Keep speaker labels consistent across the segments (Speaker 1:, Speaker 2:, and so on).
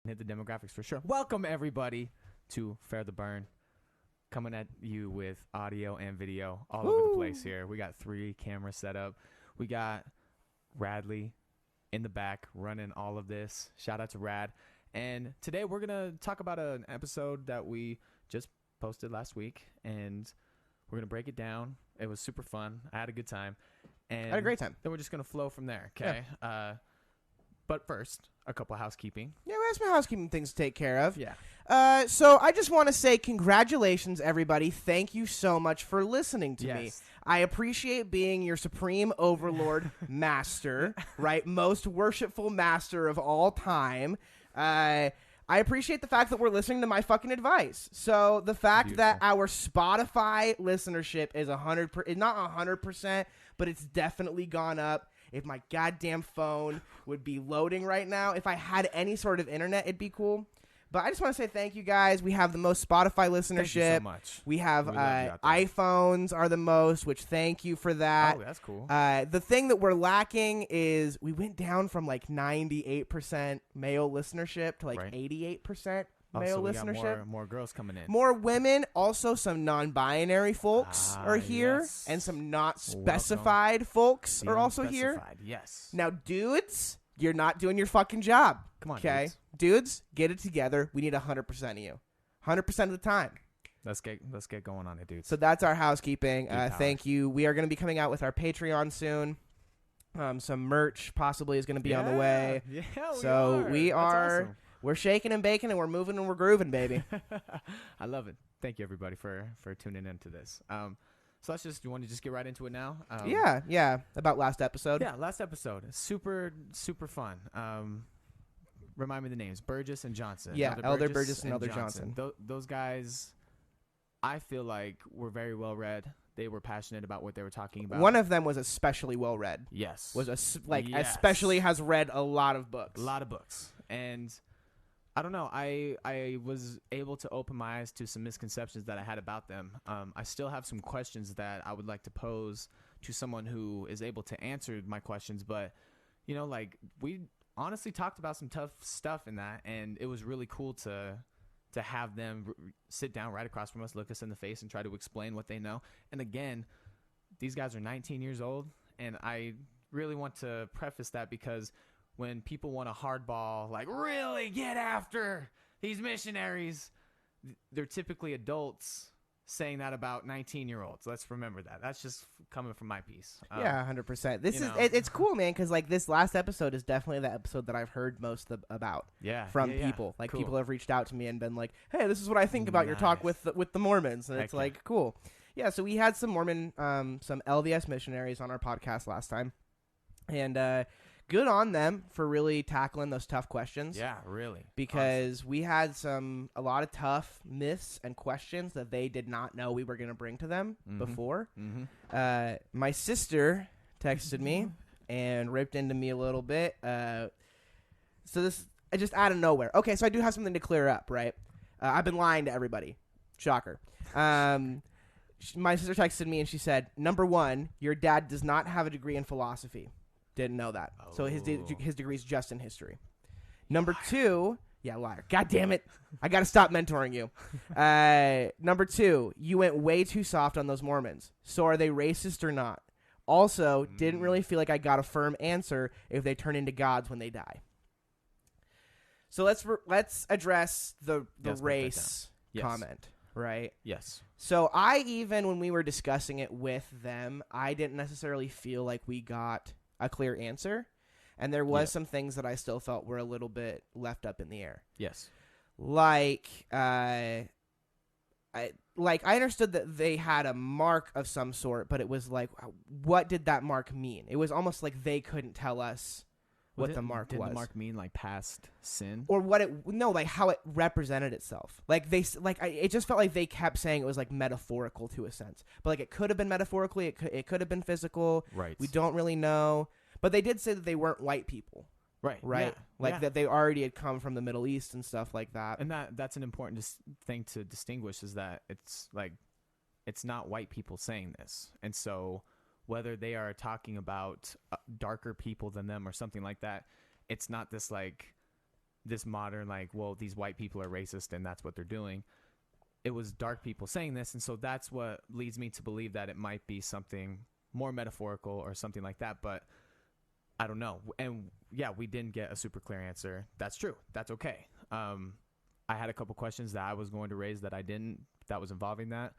Speaker 1: hit the demographics for sure. Welcome, everybody, to Fehr the Burn. Coming at you with audio and video all over the place here. We got 3 cameras set up. We got Radley in the back running all of this. Shout out to Rad. And today we're going to talk about an episode that we just posted last week, and we're going to break it down. It was super fun. I had a good time. And
Speaker 2: I had a great time.
Speaker 1: Then we're just going to flow from there, okay? Yeah. But first, a couple of housekeeping.
Speaker 2: Yeah, we have some housekeeping things to take care of.
Speaker 1: Yeah.
Speaker 2: So I just want to say congratulations, everybody. Thank you so much for listening to me. I appreciate being your supreme overlord master, right? Most worshipful master of all time. I appreciate the fact that we're listening to my fucking advice. So the fact that our Spotify listenership is not 100%, but it's definitely gone up. If my goddamn phone would be loading right now, if I had any sort of internet, it'd be cool. But I just want to say thank you, guys. We have the most Spotify listenership.
Speaker 1: Thank you so much.
Speaker 2: We have iPhones are the most, which thank you for that.
Speaker 1: Oh, that's cool.
Speaker 2: The thing that we're lacking is we went down from like 98% male listenership to like 88% male listenership.
Speaker 1: Got more girls coming in.
Speaker 2: More women. Also, some non-binary folks are here, and some not specified folks are also here.
Speaker 1: Yes.
Speaker 2: Now, dudes, you're not doing your fucking job.
Speaker 1: Come on,
Speaker 2: okay? Dudes, get it together. We need 100% of you, 100% of the time.
Speaker 1: Let's get going on it, dude.
Speaker 2: So that's our housekeeping. Thank you. We are going to be coming out with our Patreon soon. Some merch possibly is going to be on the way.
Speaker 1: Yeah,
Speaker 2: we are.
Speaker 1: Awesome.
Speaker 2: We're shaking and baking, and we're moving and we're grooving, baby.
Speaker 1: I love it. Thank you, everybody, for tuning into this. So you want to just get right into it now?
Speaker 2: Yeah. About last episode.
Speaker 1: Yeah, last episode. Super, super fun. Remind me the names. Burgess and Johnson.
Speaker 2: Yeah, Elder Burgess and Elder Johnson.
Speaker 1: Those guys, I feel like, were very well read. They were passionate about what they were talking about.
Speaker 2: One of them was especially well read.
Speaker 1: Yes.
Speaker 2: Especially has read a lot of books.
Speaker 1: A lot of books. And I don't know. I was able to open my eyes to some misconceptions that I had about them. I still have some questions that I would like to pose to someone who is able to answer my questions. But, we honestly talked about some tough stuff in that, and it was really cool to have them sit down right across from us, look us in the face, and try to explain what they know. And again, these guys are 19 years old, and I really want to preface that because when people want to hardball, like, really get after these missionaries, they're typically adults saying that about 19-year-olds. Let's remember that. That's just coming from my piece.
Speaker 2: Yeah, 100%. It's cool, man, because this last episode is definitely the episode that I've heard most about. From people. Like, cool. People have reached out to me and been like, "Hey, this is what I think about your talk with the Mormons," and it's like, cool. Yeah, so we had some Mormon, some LDS missionaries on our podcast last time, and good on them for really tackling those tough questions.
Speaker 1: Yeah, really.
Speaker 2: Because we had a lot of tough myths and questions that they did not know we were going to bring to them before. Mm-hmm. My sister texted me and ripped into me a little bit. So this, just out of nowhere. Okay, so I do have something to clear up, right? I've been lying to everybody. Shocker. My sister texted me and she said, number one, your dad does not have a degree in philosophy. Didn't know that. Oh. So his degree is just in history. Number two, liar. God damn it. I got to stop mentoring you. Number two, you went way too soft on those Mormons. So are they racist or not? Also, didn't really feel like I got a firm answer if they turn into gods when they die. So let's address the race comment, right?
Speaker 1: Yes.
Speaker 2: So when we were discussing it with them, I didn't necessarily feel like we got a clear answer, and there was some things that I still felt were a little bit left up in the air.
Speaker 1: Yes.
Speaker 2: I understood that they had a mark of some sort, but it was like, what did that mark mean? It was almost like they couldn't tell us what the mark was.
Speaker 1: Did the mark mean like past sin,
Speaker 2: or how it represented itself? It just felt like they kept saying it was like metaphorical to a sense, but like it could have been metaphorically, it could have been physical.
Speaker 1: Right.
Speaker 2: We don't really know, but they did say that they weren't white people.
Speaker 1: Right.
Speaker 2: Yeah. That they already had come from the Middle East and stuff like that.
Speaker 1: And that's an important thing to distinguish, is that it's not white people saying this. And so whether they are talking about darker people than them or something like that, it's not this like this modern, like, well, these white people are racist and that's what they're doing. It was dark people saying this, and so that's what leads me to believe that it might be something more metaphorical or something like that, but I don't know. And yeah, we didn't get a super clear answer. That's true. That's okay. I had a couple questions that I was going to raise that I didn't, that was involving that.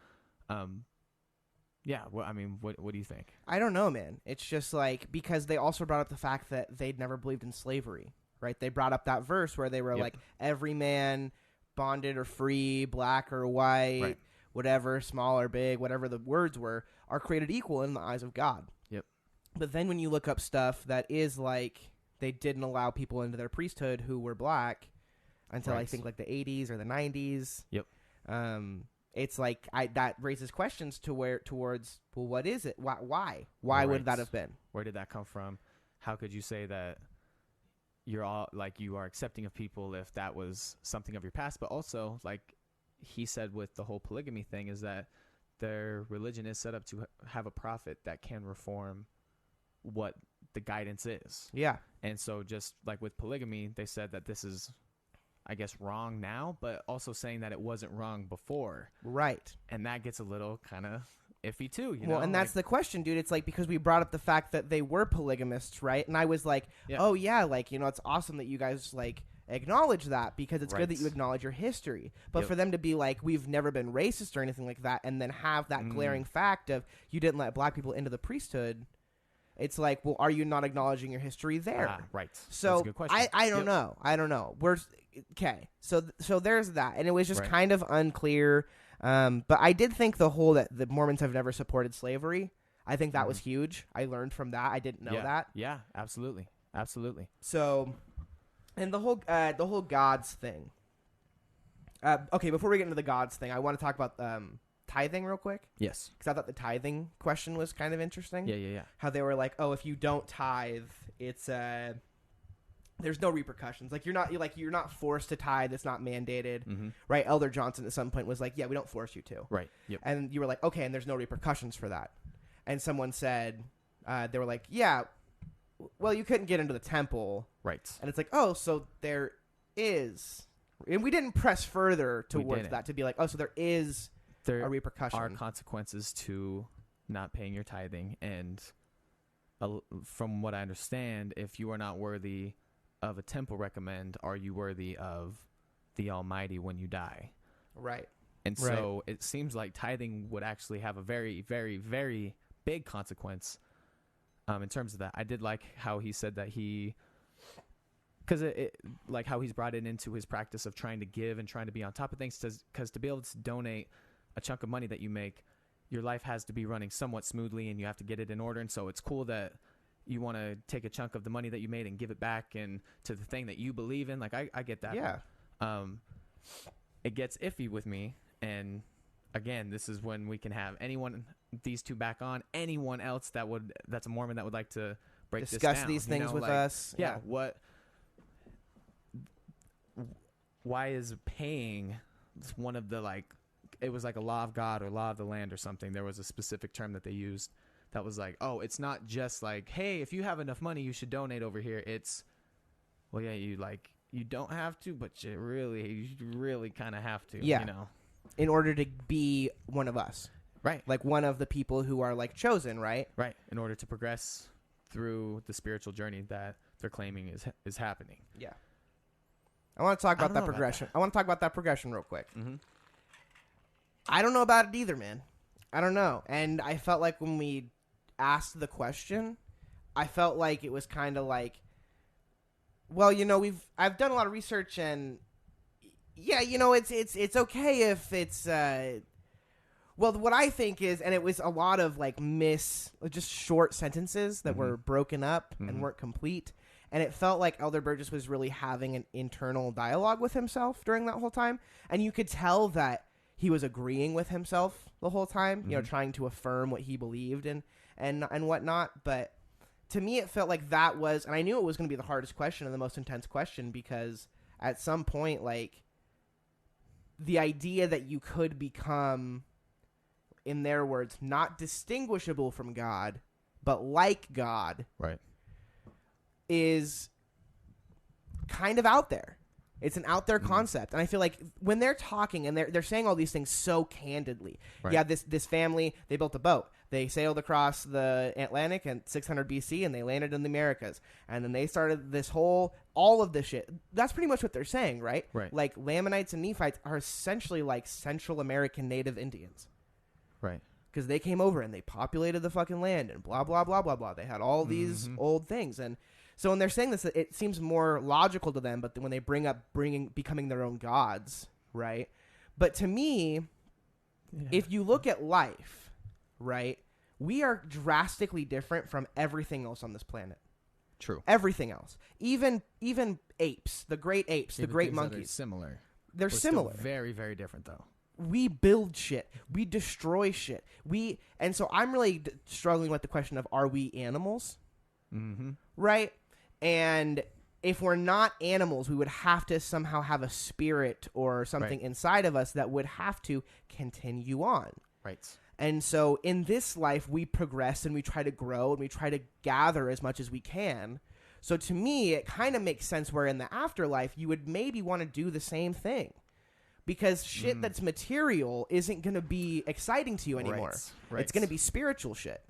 Speaker 1: Yeah, well, I mean, what do you think?
Speaker 2: I don't know, man. It's just like, because they also brought up the fact that they'd never believed in slavery, right? They brought up that verse where they were like, every man bonded or free, black or white, whatever, small or big, whatever the words were, are created equal in the eyes of God.
Speaker 1: Yep.
Speaker 2: But then when you look up stuff that is like, they didn't allow people into their priesthood who were black until I think like the 80s or the 90s.
Speaker 1: Yep.
Speaker 2: It's like that raises questions towards, well, what is it? Why would that have been?
Speaker 1: Where did that come from? How could you say that you're all like, you are accepting of people if that was something of your past? But also, like he said with the whole polygamy thing, is that their religion is set up to have a prophet that can reform what the guidance is.
Speaker 2: Yeah.
Speaker 1: And so just like with polygamy, they said that this is, I guess, wrong now, but also saying that it wasn't wrong before.
Speaker 2: Right. And
Speaker 1: that gets a little kind of iffy too, you know?
Speaker 2: Well, and that's the question, dude. It's like, because we brought up the fact that they were polygamists, right? And I was like, oh yeah, like, you know, it's awesome that you guys like acknowledge that, because it's good that you acknowledge your history. But for them to be like, we've never been racist or anything like that, and then have that glaring fact of you didn't let black people into the priesthood, it's like, well, are you not acknowledging your history there?
Speaker 1: Right.
Speaker 2: So
Speaker 1: that's a good question.
Speaker 2: I don't know. I don't know. Okay. So there's that, and it was just kind of unclear. But I did think that the Mormons have never supported slavery. I think that was huge. I learned from that. I didn't know that.
Speaker 1: Yeah, absolutely.
Speaker 2: So, and the whole gods thing. Okay, before we get into the gods thing, I want to talk about tithing real quick.
Speaker 1: Yes.
Speaker 2: Because I thought the tithing question was kind of interesting.
Speaker 1: Yeah.
Speaker 2: How they were like, oh, if you don't tithe, it's there's no repercussions. Like you're not forced to tithe. It's not mandated, right? Elder Johnson at some point was like, yeah, we don't force you to.
Speaker 1: Right. Yep.
Speaker 2: And you were like, okay, and there's no repercussions for that. And someone said, they were like, yeah, well, you couldn't get into the temple.
Speaker 1: Right.
Speaker 2: And it's like, oh, so there is. And we didn't press further towards that to be like, oh, so there is a repercussion.
Speaker 1: There are consequences to not paying your tithing. And from what I understand, if you are not worthy of a temple recommend, are you worthy of the Almighty when you die?
Speaker 2: Right.
Speaker 1: And so it seems like tithing would actually have a very, very, very big consequence in terms of that. I did like how he said that because like how he's brought it into his practice of trying to give and trying to be on top of things, because to be able to donate a chunk of money that you make, your life has to be running somewhat smoothly and you have to get it in order. And so it's cool that you want to take a chunk of the money that you made and give it back and to the thing that you believe in. Like I get that.
Speaker 2: Yeah.
Speaker 1: It gets iffy with me. And again, this is when we can have these two back on, anyone else that's a Mormon that would like to
Speaker 2: discuss these things with us.
Speaker 1: Yeah. Why is paying one of the it was like a law of God or law of the land or something. There was a specific term that they used that was like, oh, it's not just like, hey, if you have enough money, you should donate over here. It's, well, yeah, you don't have to, but you really kind of have to,
Speaker 2: yeah.
Speaker 1: You know,
Speaker 2: in order to be one of us.
Speaker 1: Right.
Speaker 2: Like one of the people who are like chosen, right?
Speaker 1: Right. In order to progress through the spiritual journey that they're claiming is happening.
Speaker 2: Yeah. I want to talk about that progression. I want to talk about that progression real quick.
Speaker 1: Mm-hmm.
Speaker 2: I don't know about it either, man. I don't know. And I felt like when we asked the question, I felt like it was kind of like, well, you know, I've done a lot of research, and yeah, you know, it's okay if it's well, what I think is, and it was a lot of like just short sentences that were broken up and weren't complete. And it felt like Elder Burgess was really having an internal dialogue with himself during that whole time. And you could tell that he was agreeing with himself the whole time, you know, trying to affirm what he believed and whatnot. But to me, it felt like that was, and I knew it was going to be the hardest question and the most intense question, because at some point, like, the idea that you could become, in their words, not distinguishable from God, but like God.
Speaker 1: Right.
Speaker 2: Is kind of out there. It's an out there concept, and I feel like when they're talking and they're saying all these things so candidly.
Speaker 1: Right.
Speaker 2: Yeah, this family, they built a boat. They sailed across the Atlantic in 600 BC, and they landed in the Americas. And then they started all of this shit. That's pretty much what they're saying, right?
Speaker 1: Right.
Speaker 2: Like Lamanites and Nephites are essentially like Central American native Indians.
Speaker 1: Right.
Speaker 2: Because they came over and they populated the fucking land and blah, blah, blah, blah, blah. They had all these old things. And so when they're saying this, it seems more logical to them. But when they bring up becoming their own gods, right? But to me, if you look at life, right, we are drastically different from everything else on this planet.
Speaker 1: True.
Speaker 2: Everything else. Even apes, the great apes, the great monkeys.
Speaker 1: Similar.
Speaker 2: They're similar.
Speaker 1: Still very, very different, though.
Speaker 2: We build shit. We destroy shit. And so I'm really struggling with the question of, are we animals?
Speaker 1: Mm-hmm.
Speaker 2: Right? And if we're not animals, we would have to somehow have a spirit or something inside of us that would have to continue on.
Speaker 1: Right.
Speaker 2: And so in this life, we progress and we try to grow and we try to gather as much as we can. So to me, it kind of makes sense where in the afterlife, you would maybe want to do the same thing. Because shit that's material isn't going to be exciting to you anymore.
Speaker 1: Right.
Speaker 2: It's going to be spiritual shit.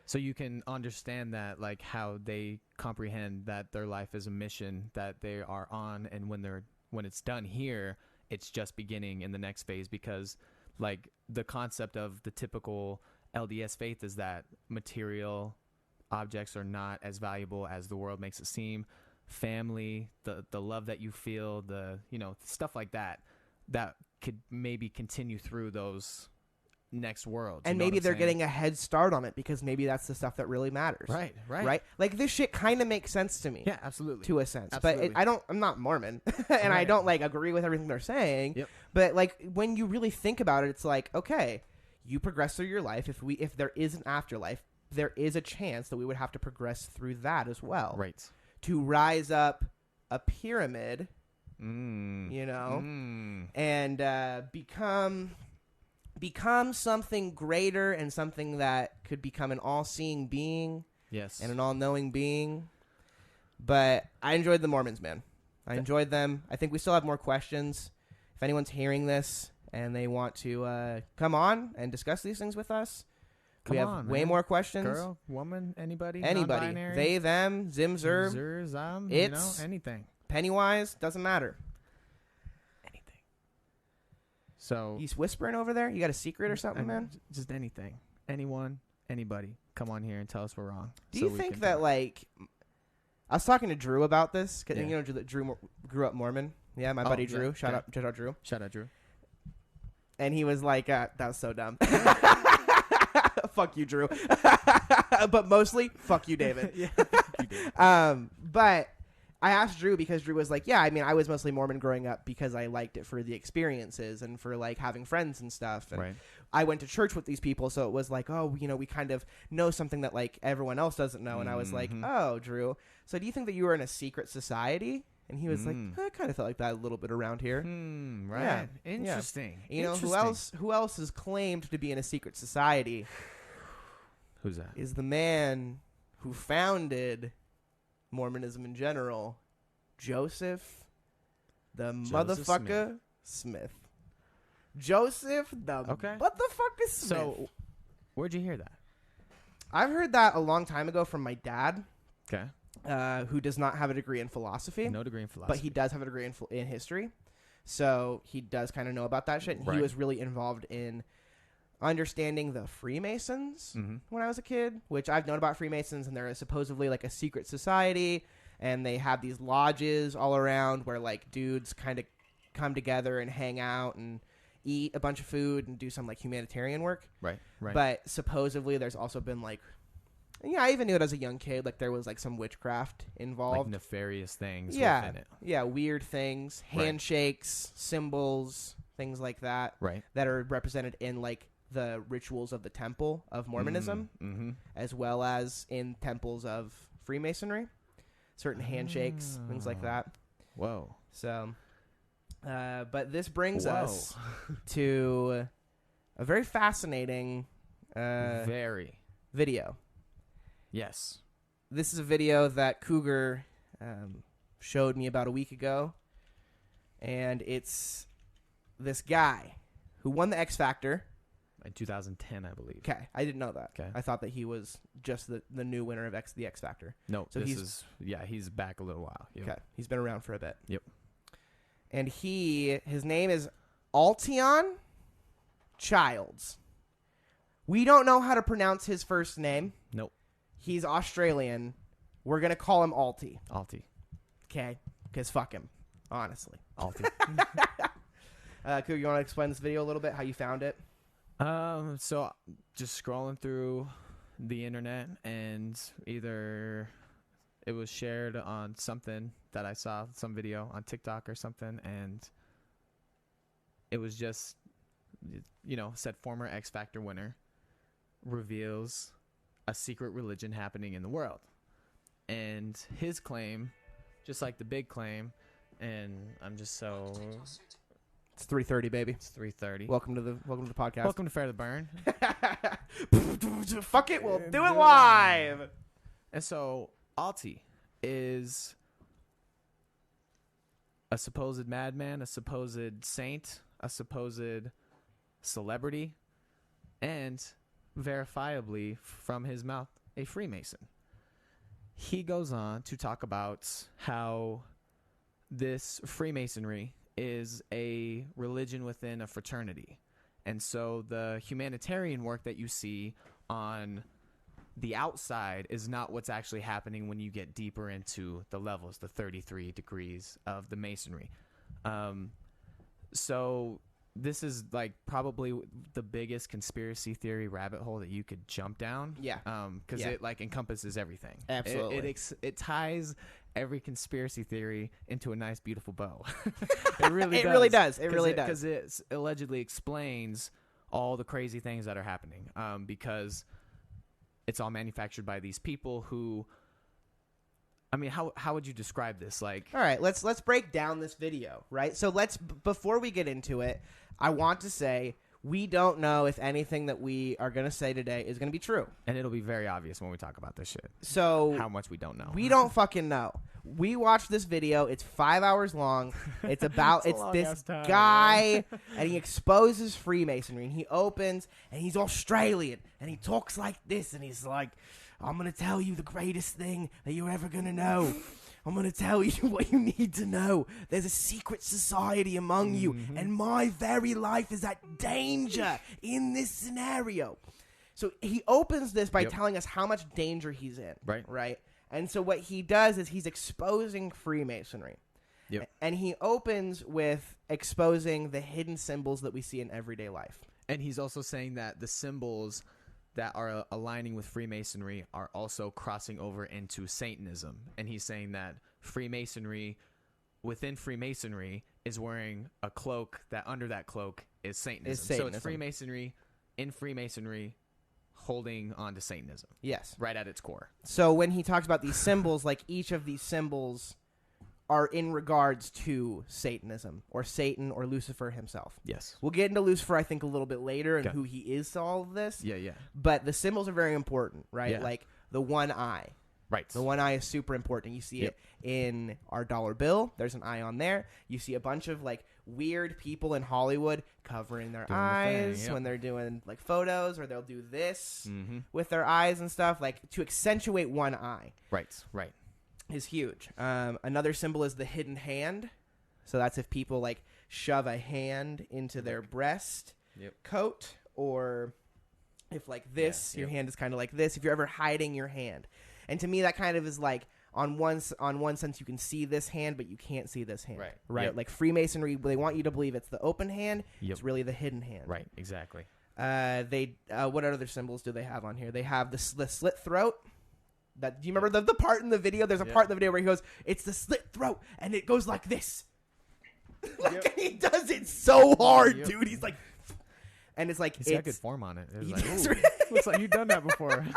Speaker 1: So you can understand that, like, how they comprehend that their life is a mission that they are on, and when it's done here, it's just beginning in the next phase. Because, like, the concept of the typical LDS faith is that material objects are not as valuable as the world makes it seem. Family, the love that you feel, stuff like that could maybe continue through those next worlds.
Speaker 2: And maybe they're getting a head start on it because maybe that's the stuff that really matters. Right? Like, this shit kind of makes sense to me.
Speaker 1: Yeah, absolutely.
Speaker 2: To a sense.
Speaker 1: Absolutely.
Speaker 2: But I'm not Mormon. And I don't, like, agree with everything they're saying.
Speaker 1: Yep.
Speaker 2: But, like, when you really think about it, it's like, okay, you progress through your life. If there is an afterlife, there is a chance that we would have to progress through that as well.
Speaker 1: Right.
Speaker 2: To rise up a pyramid, and become something greater and something that could become an all-seeing being.
Speaker 1: Yes.
Speaker 2: And an all-knowing being. But I enjoyed the Mormons, man. I enjoyed them. I think we still have more questions. If anyone's hearing this and they want to come on and discuss these things with us, we have way more questions.
Speaker 1: Girl, woman, anybody.
Speaker 2: They, them, zim, zer.
Speaker 1: Zer, zam,
Speaker 2: it's
Speaker 1: anything.
Speaker 2: Pennywise, doesn't matter.
Speaker 1: Anything. So
Speaker 2: he's whispering over there? You got a secret or something, man?
Speaker 1: Just anything. Anyone, anybody. Come on here and tell us we're wrong.
Speaker 2: Do you think that, like... I was talking to Drew about this. Cause, you know, Drew grew up Mormon. Yeah, my buddy Drew. Shout out Drew.
Speaker 1: Shout out Drew.
Speaker 2: And he was like, that was so dumb. Fuck you, Drew. But mostly, fuck you, David.
Speaker 1: Yeah, fuck you, David.
Speaker 2: But I asked Drew because Drew was like, yeah, I mean, I was mostly Mormon growing up because I liked it for the experiences and for, like, having friends and stuff. And I went to church with these people, so it was like, oh, you know, we kind of know something that, like, everyone else doesn't know. And I was like, oh, Drew, so do you think that you were in a secret society? And he was like, I kind of felt like that a little bit around here.
Speaker 1: Right. Yeah. Interesting.
Speaker 2: You know, who else is claimed to be in a secret society?
Speaker 1: Who's that?
Speaker 2: Is the man who founded Mormonism in general, Joseph motherfucker Smith. Joseph the motherfucker Smith.
Speaker 1: So, where'd you hear that?
Speaker 2: I've heard that a long time ago from my dad.
Speaker 1: Okay.
Speaker 2: Who does not have a degree in philosophy.
Speaker 1: No degree in philosophy.
Speaker 2: But he does have a degree in history. So he does kind of know about that shit. And he was really involved in understanding the Freemasons when I was a kid, which I've known about Freemasons, and they're supposedly like a secret society, and they have these lodges all around where like dudes kind of come together and hang out and eat a bunch of food and do some like humanitarian work. Right. But supposedly there's also been like, yeah, I even knew it as a young kid, like there was like some witchcraft involved.
Speaker 1: Like nefarious things within it.
Speaker 2: Yeah, weird things, handshakes, symbols, things like that. Right. That are represented in like the rituals of the temple of Mormonism, as well as in temples of Freemasonry. Certain handshakes, things like that. Whoa. So, but this brings us to a very fascinating video.
Speaker 1: Yes.
Speaker 2: This is a video that Cougar showed me about a week ago. and it's this guy who won the X Factor
Speaker 1: in 2010, I believe.
Speaker 2: Okay, I didn't know that.
Speaker 1: Okay.
Speaker 2: I thought that he was just the new winner of the X Factor.
Speaker 1: No,
Speaker 2: so
Speaker 1: he's back a little while. Yep.
Speaker 2: Okay, he's been around for a bit.
Speaker 1: Yep.
Speaker 2: And his name is Altiyan Childs. We don't know how to pronounce his first name.
Speaker 1: Nope.
Speaker 2: He's Australian. We're gonna call him Alti. Okay, because fuck him, honestly.
Speaker 1: Alti.
Speaker 2: Cool. You want to explain this video a little bit? How you found it?
Speaker 1: So just scrolling through the internet, and either it was shared on something that I saw, some video on TikTok or something, and it was just, said former X Factor winner reveals a secret religion happening in the world. And his claim, just like the big claim, and I'm just so...
Speaker 2: It's 3:30, baby.
Speaker 1: It's 3:30.
Speaker 2: Welcome to the podcast.
Speaker 1: Welcome to Fehr the Burn.
Speaker 2: Fuck it, we'll do it live.
Speaker 1: And so Alti is a supposed madman, a supposed saint, a supposed celebrity, and verifiably from his mouth, a Freemason. He goes on to talk about how this Freemasonry is a religion within a fraternity. And so the humanitarian work that you see on the outside is not what's actually happening when you get deeper into the levels, the 33 degrees of the masonry. So this is like probably the biggest conspiracy theory rabbit hole that you could jump down.
Speaker 2: Yeah.
Speaker 1: Because it like encompasses everything.
Speaker 2: Absolutely.
Speaker 1: It ties every conspiracy theory into a nice, beautiful bow. It really does.
Speaker 2: It really does. It really does.
Speaker 1: Because it allegedly explains all the crazy things that are happening. Because it's all manufactured by these people who... I mean, how would you describe this? Like,
Speaker 2: all right, let's break down this video, right? So before we get into it, I want to say we don't know if anything that we are going to say today is going to be true.
Speaker 1: And it'll be very obvious when we talk about this shit.
Speaker 2: So
Speaker 1: how much we don't know.
Speaker 2: We don't fucking know. We watched this video. It's 5 hours long. It's about it's this guy, and he exposes Freemasonry, and he opens, and he's Australian, and he talks like this, and he's like, I'm going to tell you the greatest thing that you're ever going to know. I'm going to tell you what you need to know. There's a secret society among you, and my very life is at danger in this scenario. So he opens this by telling us how much danger he's in. Right? And so what he does is he's exposing Freemasonry.
Speaker 1: Yep.
Speaker 2: And he opens with exposing the hidden symbols that we see in everyday life.
Speaker 1: And he's also saying that the symbols that are aligning with Freemasonry are also crossing over into Satanism. And he's saying that Freemasonry, within Freemasonry, is wearing a cloak that under that cloak is Satanism. So it's Freemasonry in Freemasonry holding on to Satanism.
Speaker 2: Yes.
Speaker 1: Right at its core.
Speaker 2: So when he talks about these symbols, like each of these symbols are in regards to Satanism or Satan or Lucifer himself.
Speaker 1: Yes.
Speaker 2: We'll get into Lucifer, I think, a little bit later and who he is to all of this.
Speaker 1: Yeah.
Speaker 2: But the symbols are very important, right?
Speaker 1: Yeah.
Speaker 2: Like the one eye.
Speaker 1: Right.
Speaker 2: The one eye is super important. You see it in our dollar bill. There's an eye on there. You see a bunch of like weird people in Hollywood covering their eyes when they're doing like photos, or they'll do this with their eyes and stuff, like to accentuate one eye.
Speaker 1: Right.
Speaker 2: Is huge. Another symbol is the hidden hand. So that's if people like shove a hand into their breast coat, or if like this, your hand is kind of like this, if you're ever hiding your hand. And to me, that kind of is like on one sense you can see this hand, but you can't see this hand. Right.
Speaker 1: Yep.
Speaker 2: Like Freemasonry, they want you to believe it's the open hand. It's really the hidden hand.
Speaker 1: Right. Exactly.
Speaker 2: What other symbols do they have on here? They have the slit throat. Do you remember the part in the video? There's a part in the video where he goes, "It's the slit throat," and it goes like this. And he does it so hard, dude. He's like, and it's like
Speaker 1: he's got good form on it.
Speaker 2: Looks
Speaker 1: like you've done that before.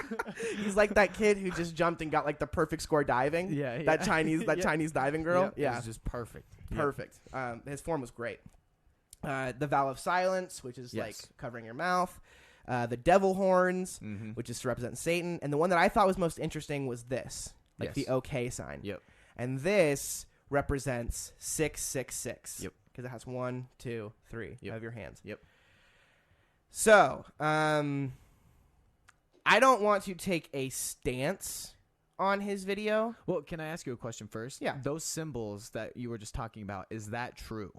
Speaker 2: He's like that kid who just jumped and got like the perfect score diving.
Speaker 1: Yeah.
Speaker 2: That Chinese diving girl. Yeah,
Speaker 1: it was just perfect.
Speaker 2: Perfect. His form was great. The vow of silence, which is like covering your mouth. The devil horns, which is to represent Satan. And the one that I thought was most interesting was this, like the OK sign.
Speaker 1: Yep.
Speaker 2: And this represents 666.
Speaker 1: Yep.
Speaker 2: Because it has 1, 2, 3 of your hands.
Speaker 1: Yep.
Speaker 2: So, I don't want to take a stance on his video.
Speaker 1: Well, can I ask you a question first?
Speaker 2: Yeah.
Speaker 1: Those symbols that you were just talking about, is that true?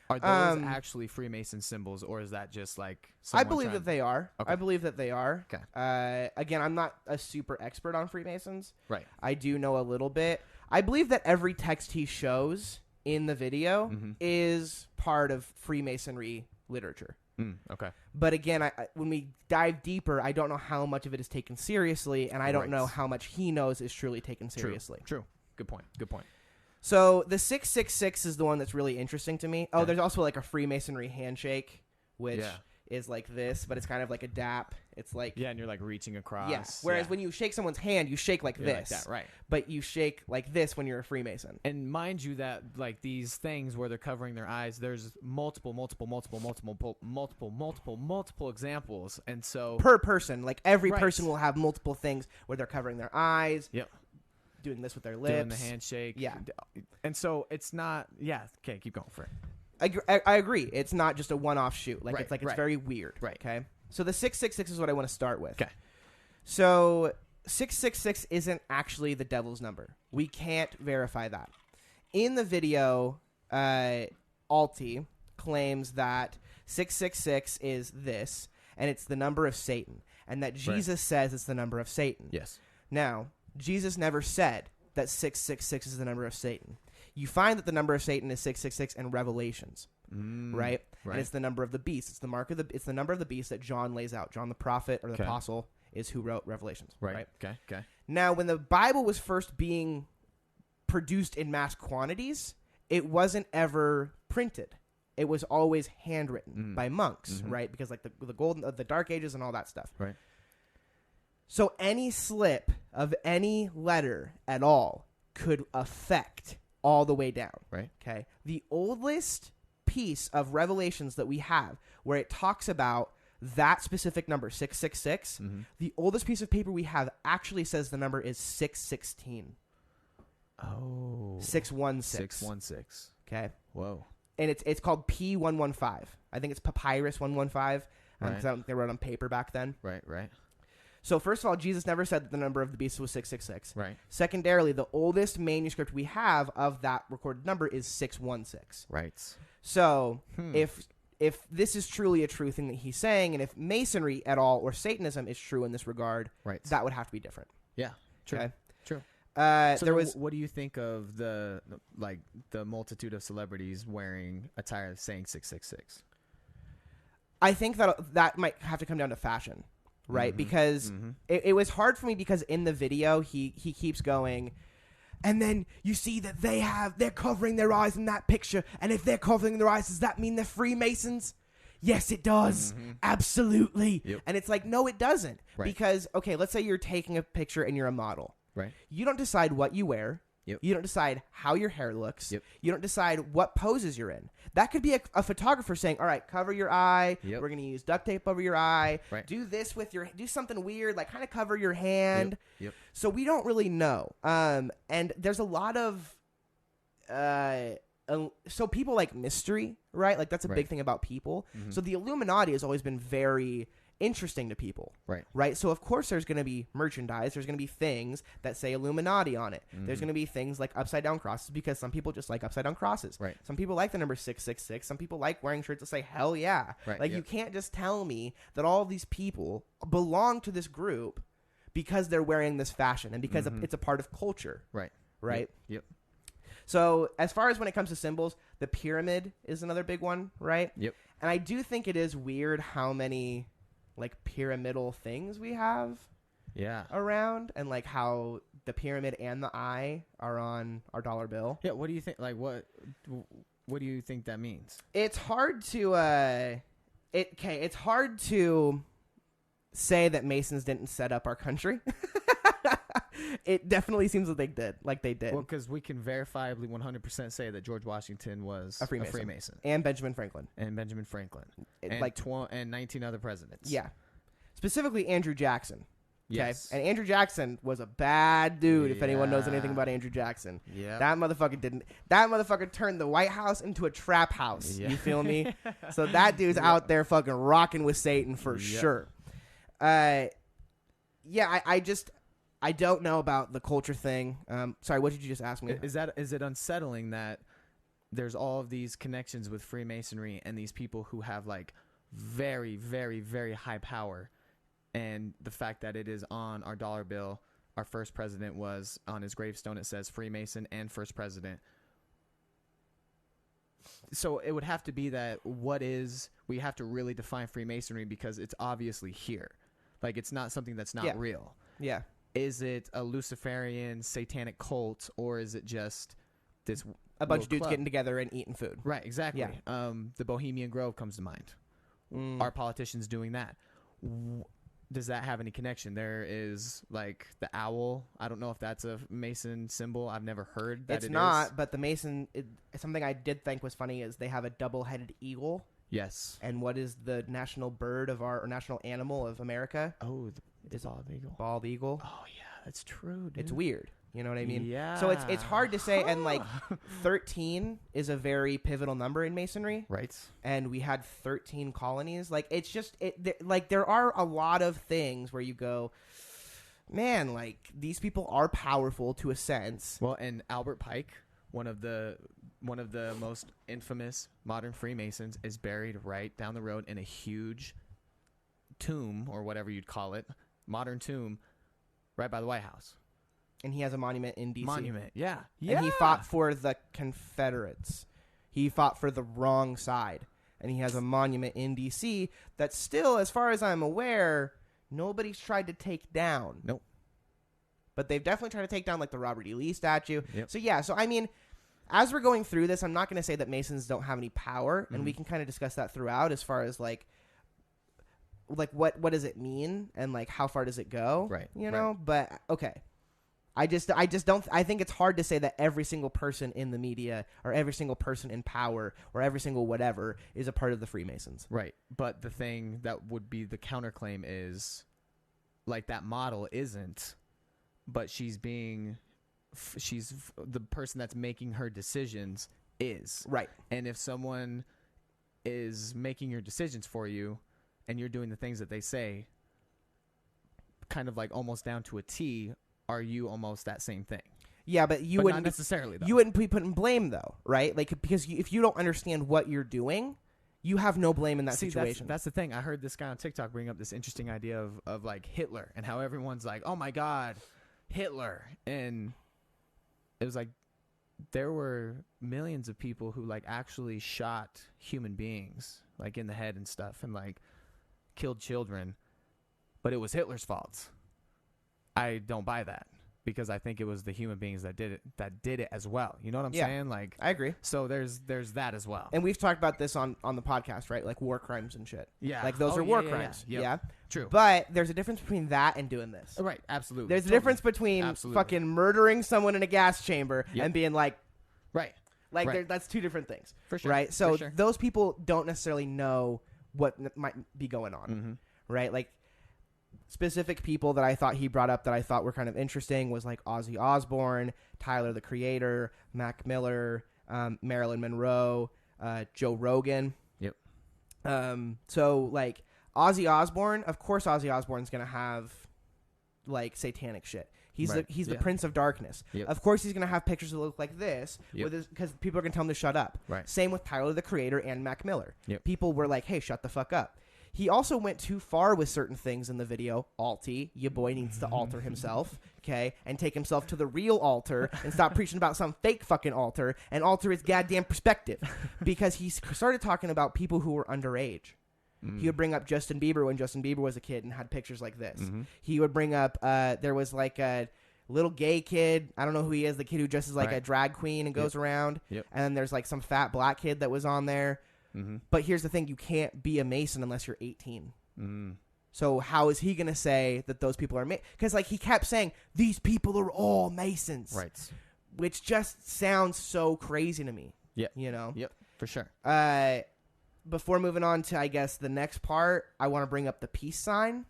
Speaker 1: Are those actually Freemason symbols, or is that just like
Speaker 2: I believe that they are.
Speaker 1: Okay.
Speaker 2: I believe that they are.
Speaker 1: Okay.
Speaker 2: Again, I'm not a super expert on Freemasons.
Speaker 1: Right.
Speaker 2: I do know a little bit. I believe that every text he shows in the video is part of Freemasonry literature.
Speaker 1: Okay.
Speaker 2: But again, I when we dive deeper, I don't know how much of it is taken seriously, and I don't know how much he knows is truly taken seriously.
Speaker 1: True. Good point.
Speaker 2: So the 666 is the one that's really interesting to me. Oh, there's also like a Freemasonry handshake, which is like this, but it's kind of like a dap. It's like
Speaker 1: and you're like reaching across.
Speaker 2: Yeah. Whereas when you shake someone's hand, you shake like this.
Speaker 1: Like that, right?
Speaker 2: But you shake like this when you're a Freemason.
Speaker 1: And mind you that like these things where they're covering their eyes, there's multiple examples, and so
Speaker 2: per person, like every person will have multiple things where they're covering their eyes.
Speaker 1: Yep.
Speaker 2: Doing this with their lips.
Speaker 1: Doing the handshake.
Speaker 2: Yeah.
Speaker 1: And so it's not. Yeah. Okay. Keep going for it.
Speaker 2: I agree. It's not just a one-off shoot. Like it's very weird.
Speaker 1: Right.
Speaker 2: Okay. So the 666 is what I want to start with.
Speaker 1: Okay.
Speaker 2: So 666 isn't actually the devil's number. We can't verify that. In the video, Alti claims that 666 is this, and it's the number of Satan, and that Jesus says it's the number of Satan.
Speaker 1: Yes.
Speaker 2: Now, Jesus never said that 666 is the number of Satan. You find that the number of Satan is 666 in Revelations, right? And it's the number of the beast. It's the number of the beast that John lays out. John the prophet or the apostle is who wrote Revelations, right?
Speaker 1: Okay.
Speaker 2: Now, when the Bible was first being produced in mass quantities, it wasn't ever printed. It was always handwritten by monks, right? Because like the Dark Ages and all that stuff,
Speaker 1: right?
Speaker 2: So any slip of any letter at all could affect all the way down.
Speaker 1: Right.
Speaker 2: Okay. The oldest piece of Revelations that we have where it talks about that specific number, 666, the oldest piece of paper we have actually says the number is 616.
Speaker 1: Oh.
Speaker 2: 616.
Speaker 1: 616.
Speaker 2: Okay.
Speaker 1: Whoa.
Speaker 2: And it's called P115. I think it's Papyrus 115. Because they wrote on paper back then.
Speaker 1: Right.
Speaker 2: So first of all, Jesus never said that the number of the beast was 666.
Speaker 1: Right.
Speaker 2: Secondarily, the oldest manuscript we have of that recorded number is 616.
Speaker 1: Right.
Speaker 2: So if this is truly a true thing that he's saying, and if Masonry at all or Satanism is true in this regard, that would have to be different.
Speaker 1: Yeah. True.
Speaker 2: Okay?
Speaker 1: True.
Speaker 2: So
Speaker 1: what do you think of the multitude of celebrities wearing attire saying 666?
Speaker 2: I think that might have to come down to fashion. Right, because it was hard for me because in the video he keeps going, and then you see that they're covering their eyes in that picture, and if they're covering their eyes, does that mean they're Freemasons? Yes, it does. Absolutely.
Speaker 1: Yep.
Speaker 2: And it's like, no, it doesn't.
Speaker 1: Right.
Speaker 2: Because, okay, let's say you're taking a picture and you're a model.
Speaker 1: Right.
Speaker 2: You don't decide what you wear.
Speaker 1: Yep.
Speaker 2: You don't decide how your hair looks.
Speaker 1: Yep.
Speaker 2: You don't decide what poses you're in. That could be a photographer saying, all right, cover your eye.
Speaker 1: Yep.
Speaker 2: We're going to use duct tape over your eye.
Speaker 1: Right.
Speaker 2: Do this with do something weird, like kind of cover your hand.
Speaker 1: Yep.
Speaker 2: So we don't really know. And there's a lot of, so people like mystery, right? Like that's a big thing about people. So the Illuminati has always been very interesting to people. Right. So of course there's going to be merchandise. There's going to be things that say Illuminati on it. There's going to be things like upside down crosses because some people just like upside down crosses.
Speaker 1: Right.
Speaker 2: Some people like the number 666. Some people like wearing shirts that say hell yeah.
Speaker 1: Right.
Speaker 2: Like you can't just tell me that all of these people belong to this group because they're wearing this fashion and because it's a part of culture.
Speaker 1: Right.
Speaker 2: Right.
Speaker 1: Yep.
Speaker 2: So as far as when it comes to symbols, the pyramid is another big one, right?
Speaker 1: Yep.
Speaker 2: And I do think it is weird how many like pyramidal things we have around, and like how the pyramid and the eye are on our dollar bill.
Speaker 1: Yeah. What do you think? Like what do you think that means?
Speaker 2: It's hard to it's hard to say that Masons didn't set up our country. It definitely seems that they did. Like they did.
Speaker 1: Well, because we can verifiably 100% say that George Washington was
Speaker 2: a Freemason. And Benjamin Franklin. And 19 other presidents.
Speaker 1: Yeah. Specifically
Speaker 2: Andrew Jackson.
Speaker 1: Yes.
Speaker 2: And Andrew Jackson was a bad dude, if anyone knows anything about Andrew Jackson.
Speaker 1: Yeah.
Speaker 2: That motherfucker turned the White House into a trap house. Yeah. You feel me? So that dude's out there fucking rocking with Satan for sure. I don't know about the culture thing. Sorry, what did you just ask me?
Speaker 1: Is it unsettling that there's all of these connections with Freemasonry and these people who have like very, very, very high power, and the fact that it is on our dollar bill, our first president was on his gravestone, it says Freemason and first president. So it would have to be that we have to really define Freemasonry because it's obviously here. Like it's not something that's not real.
Speaker 2: Yeah.
Speaker 1: Is it a Luciferian satanic cult, or is it just this
Speaker 2: a bunch of dudes
Speaker 1: club
Speaker 2: getting together and eating food?
Speaker 1: Right, exactly.
Speaker 2: Yeah.
Speaker 1: The Bohemian Grove comes to mind. Are politicians doing that? Does that have any connection? There is like the owl. I don't know if that's a Mason symbol. I've never heard that.
Speaker 2: It's not, but the Mason. Something I did think was funny is they have a double-headed eagle.
Speaker 1: Yes.
Speaker 2: And what is the national bird of or national animal of America?
Speaker 1: Oh, the bald eagle.
Speaker 2: Bald eagle.
Speaker 1: Oh yeah, that's true, dude.
Speaker 2: It's weird. You know what I mean?
Speaker 1: Yeah.
Speaker 2: So it's hard to say, and like 13 is a very pivotal number in Masonry,
Speaker 1: right?
Speaker 2: And we had 13 colonies. Like it's just like there are a lot of things where you go, man, like these people are powerful to a sense.
Speaker 1: Well, and Albert Pike, one of the most infamous modern Freemasons, is buried right down the road in a huge tomb or whatever you'd call it, modern tomb, right by the White House.
Speaker 2: And he has a monument in D.C.
Speaker 1: Yeah.
Speaker 2: And he fought for the Confederates. He fought for the wrong side. And he has a monument in D.C. that still, as far as I'm aware, nobody's tried to take down.
Speaker 1: Nope.
Speaker 2: But they've definitely tried to take down, like, the Robert E. Lee statue.
Speaker 1: Yep.
Speaker 2: So I mean, as we're going through this, I'm not going to say that Masons don't have any power. And we can kind of discuss that throughout as far as, like what does it mean? And, like, how far does it go?
Speaker 1: Right.
Speaker 2: You know? But, okay. I just don't. I think it's hard to say that every single person in the media or every single person in power or every single whatever is a part of the Freemasons.
Speaker 1: Right. But the thing that would be the counterclaim is, like, that model isn't, but she's the person that's making her decisions is.
Speaker 2: Right.
Speaker 1: And if someone is making your decisions for you and you're doing the things that they say, kind of like almost down to a T, are you almost that same thing?
Speaker 2: Yeah, but you wouldn't
Speaker 1: not necessarily. Though.
Speaker 2: You wouldn't be putting blame though, right? Like because if you don't understand what you're doing, you have no blame in that situation.
Speaker 1: That's the thing. I heard this guy on TikTok bring up this interesting idea of like Hitler and how everyone's like, "Oh my God, Hitler!" And it was like there were millions of people who like actually shot human beings like in the head and stuff and like killed children, but it was Hitler's fault. I don't buy that because I think it was the human beings that did it as well. You know what I'm saying? Like
Speaker 2: I agree.
Speaker 1: So there's that as well.
Speaker 2: And we've talked about this on the podcast, right? Like war crimes and shit.
Speaker 1: Yeah.
Speaker 2: Like those are war crimes.
Speaker 1: Yep.
Speaker 2: Yeah.
Speaker 1: True.
Speaker 2: But there's a difference between that and doing this.
Speaker 1: Right. Absolutely.
Speaker 2: There's a difference between fucking murdering someone in a gas chamber and being like,
Speaker 1: right.
Speaker 2: Like that's two different things.
Speaker 1: For sure.
Speaker 2: Right. So those people don't necessarily know what might be going on. Right. Like, specific people that I thought he brought up that I thought were kind of interesting was like Ozzy Osbourne, Tyler the Creator, Mac Miller, Marilyn Monroe, Joe Rogan.
Speaker 1: Yep.
Speaker 2: So like Ozzy Osbourne, of course Ozzy Osbourne's gonna have like satanic shit. He's the Prince of Darkness.
Speaker 1: Yep.
Speaker 2: Of course he's gonna have pictures that look like this
Speaker 1: yep.
Speaker 2: because people are gonna tell him to shut up.
Speaker 1: Right.
Speaker 2: Same with Tyler the Creator and Mac Miller.
Speaker 1: Yep.
Speaker 2: People were like, hey, shut the fuck up. He also went too far with certain things in the video. Alti, your boy needs to alter himself, okay, and take himself to the real altar and stop preaching about some fake fucking altar and alter his goddamn perspective. Because he started talking about people who were underage. He would bring up Justin Bieber when Justin Bieber was a kid and had pictures like this. He would bring up, there was like a little gay kid. I don't know who he is, the kid who dresses like a drag queen and goes around.
Speaker 1: Yep.
Speaker 2: And then there's like some fat black kid that was on there. But here's the thing, you can't be a Mason unless you're 18. So how is he going to say that those people are because like he kept saying, these people are all Masons.
Speaker 1: Right.
Speaker 2: Which just sounds so crazy to me.
Speaker 1: Yeah.
Speaker 2: You know?
Speaker 1: Yep, for sure.
Speaker 2: Before moving on to, I guess, the next part, I want to bring up the peace sign.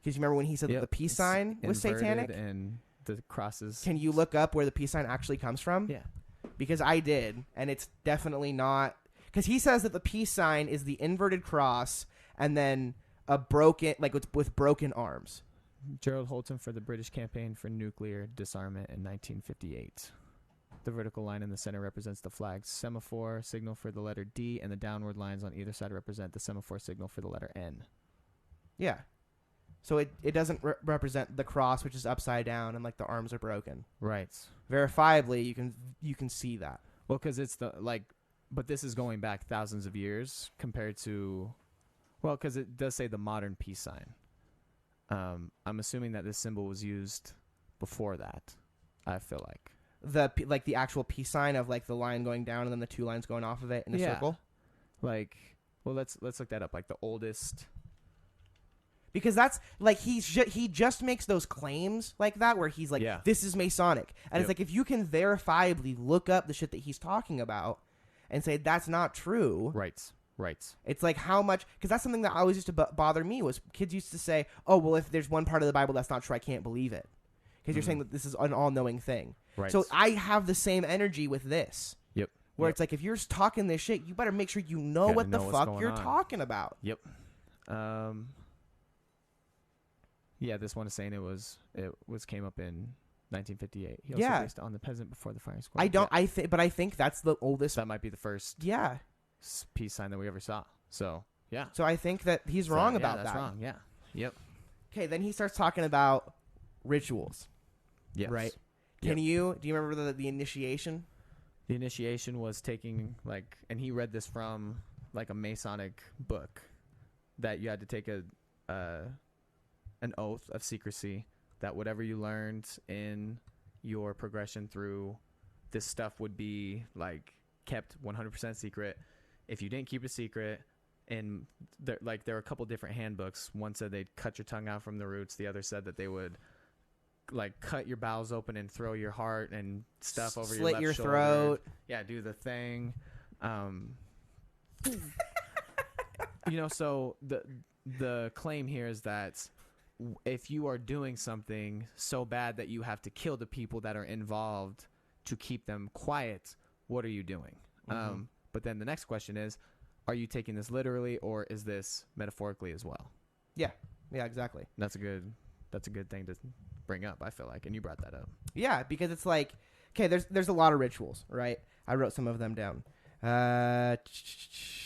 Speaker 2: Because you remember when he said that the peace sign was satanic?
Speaker 1: And the crosses.
Speaker 2: Can you look up where the peace sign actually comes from?
Speaker 1: Yeah.
Speaker 2: Because I did, and it's definitely not. Because he says that the peace sign is the inverted cross and then a broken, like with broken arms.
Speaker 1: Gerald Holton for the British Campaign for Nuclear Disarmament in 1958. The vertical line in the center represents the flag's semaphore signal for the letter D, and the downward lines on either side represent the semaphore signal for the letter N.
Speaker 2: Yeah. So it doesn't represent the cross, which is upside down and like the arms are broken.
Speaker 1: Right.
Speaker 2: Verifiably, you can see that.
Speaker 1: Well, because it's but this is going back thousands of years compared to, well, because it does say the modern peace sign. I'm assuming that this symbol was used before that. I feel like
Speaker 2: the actual peace sign of like the line going down and then the two lines going off of it in a circle.
Speaker 1: Like, well, let's look that up. Like the oldest.
Speaker 2: Because that's like he just makes those claims like that where he's like, this is Masonic. And it's like if you can verifiably look up the shit that he's talking about and say that's not true.
Speaker 1: Right.
Speaker 2: It's like how much, because that's something that always used to bother me was kids used to say, oh, well, if there's one part of the Bible that's not true, I can't believe it. Because you're saying that this is an all-knowing thing.
Speaker 1: Right.
Speaker 2: So I have the same energy with this.
Speaker 1: Yep.
Speaker 2: Where it's like if you're talking this shit, you better make sure you know what the fuck you're talking about.
Speaker 1: Yep. Yeah, this one is saying it came up in 1958. He also based it on the peasant before the firing squad.
Speaker 2: I think that's the oldest.
Speaker 1: That might be the first peace sign that we ever saw. So yeah.
Speaker 2: So I think that he's wrong about that.
Speaker 1: That's wrong. Yeah. Yep.
Speaker 2: Okay, then he starts talking about rituals.
Speaker 1: Yes.
Speaker 2: Right. Do you remember the initiation?
Speaker 1: The initiation was taking and he read this from like a Masonic book that you had to take an oath of secrecy that whatever you learned in your progression through this stuff would be like kept 100% secret. If you didn't keep it secret, and there were a couple different handbooks. One said they'd cut your tongue out from the roots. The other said that they would like cut your bowels open and throw your heart and stuff over your left shoulder.
Speaker 2: Slit your throat.
Speaker 1: Yeah, do the thing. So the claim here is that if you are doing something so bad that you have to kill the people that are involved to keep them quiet, what are you doing?
Speaker 2: Mm-hmm.
Speaker 1: But then the next question is, are you taking this literally or is this metaphorically as well?
Speaker 2: Yeah, exactly.
Speaker 1: That's a good thing to bring up, I feel like, and you brought that up.
Speaker 2: Yeah, because it's like, okay, there's a lot of rituals, right? I wrote some of them down.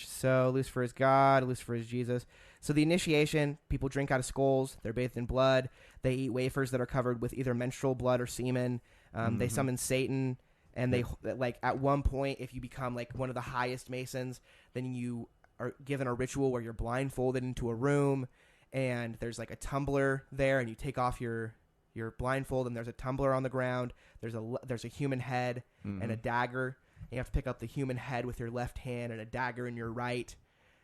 Speaker 2: So Lucifer is God, Lucifer is Jesus. So the initiation, people drink out of skulls. They're bathed in blood. They eat wafers that are covered with either menstrual blood or semen. They summon Satan. And they at one point, if you become like one of the highest Masons, then you are given a ritual where you're blindfolded into a room. And there's like a tumbler there. And you take off your blindfold. And there's a tumbler on the ground. There's a human head and a dagger. And you have to pick up the human head with your left hand and a dagger in your right.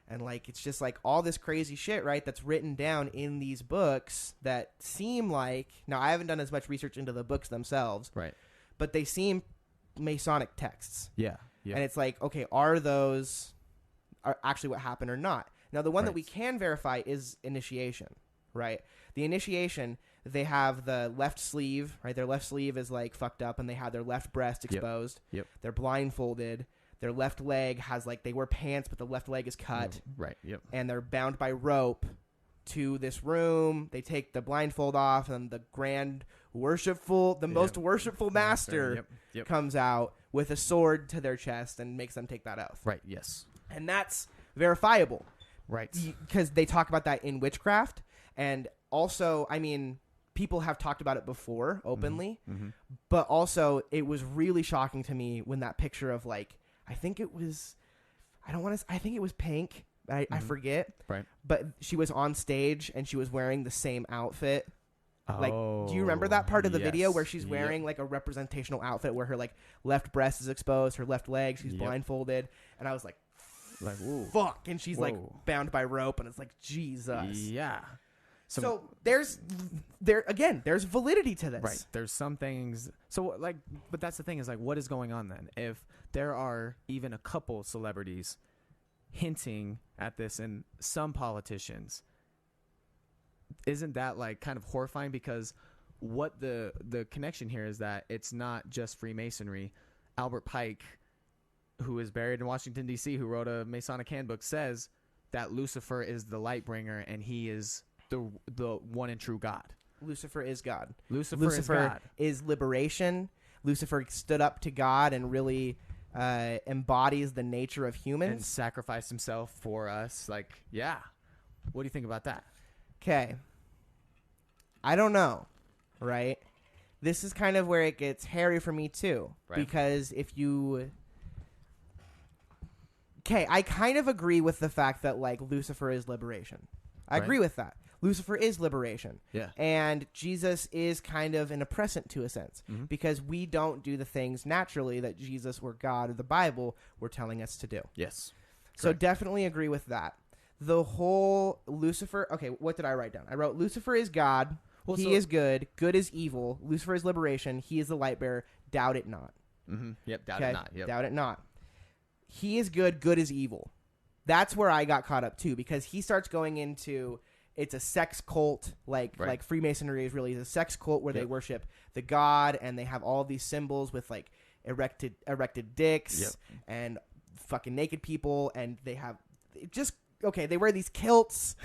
Speaker 2: And, like, it's just, like, all this crazy shit, right, that's written down in these books that seem like... Now, I haven't done as much research into the books themselves.
Speaker 1: Right.
Speaker 2: But they seem Masonic texts.
Speaker 1: Yeah.
Speaker 2: And it's like, okay, are those actually what happened or not? Now, the one that we can verify is initiation, right? The initiation, they have the left sleeve, right? Their left sleeve is, like, fucked up, and they have their left breast exposed.
Speaker 1: Yep.
Speaker 2: They're blindfolded. Their left leg has, like, they wear pants, but the left leg is cut.
Speaker 1: Right, yep.
Speaker 2: And they're bound by rope to this room. They take the blindfold off, and the most worshipful master comes out with a sword to their chest and makes them take that oath.
Speaker 1: Right, yes.
Speaker 2: And that's verifiable.
Speaker 1: Right.
Speaker 2: Because they talk about that in witchcraft. And also, I mean, people have talked about it before openly. Mm-hmm. But also, it was really shocking to me when that picture of, like, I think it was Pink. I forget. Right. But she was on stage and she was wearing the same outfit. Like, do you remember that part of the video where she's wearing like a representational outfit where her like left breast is exposed, her left leg, she's blindfolded, and I was like, ooh, fuck, and she's like bound by rope, and it's like, Jesus.
Speaker 1: Yeah.
Speaker 2: So there's validity to this.
Speaker 1: Right. There's some things. So like, but that's the thing is like, what is going on then? If there are even a couple celebrities hinting at this and some politicians, isn't that like kind of horrifying? Because what the connection here is that it's not just Freemasonry. Albert Pike, who is buried in Washington, D.C., who wrote a Masonic handbook, says that Lucifer is the light bringer and he is the one and true God.
Speaker 2: Lucifer is God.
Speaker 1: Lucifer is God.
Speaker 2: Is liberation. Lucifer stood up to God and really embodies the nature of humans.
Speaker 1: And sacrificed himself for us. Like, yeah. What do you think about that?
Speaker 2: Okay. I don't know, right? This is kind of where it gets hairy for me, too. Right. Because if you... Okay, I kind of agree with the fact that, like, Lucifer is liberation. I agree with that. Lucifer is liberation.
Speaker 1: Yeah. And
Speaker 2: Jesus is kind of an oppressant to a sense because we don't do the things naturally that Jesus or God or the Bible were telling us to do.
Speaker 1: Yes.
Speaker 2: So definitely agree with that. The whole Lucifer... Okay, what did I write down? I wrote Lucifer is God. Well, he is good. Good is evil. Lucifer is liberation. He is the light bearer. Doubt it not.
Speaker 1: Mm-hmm. Yep, doubt it not. Yep.
Speaker 2: Doubt it not. He is good. Good is evil. That's where I got caught up too because he starts going into... It's a sex cult, like Freemasonry is really a sex cult where they worship the god and they have all these symbols with like erected dicks and fucking naked people and they have they wear these kilts,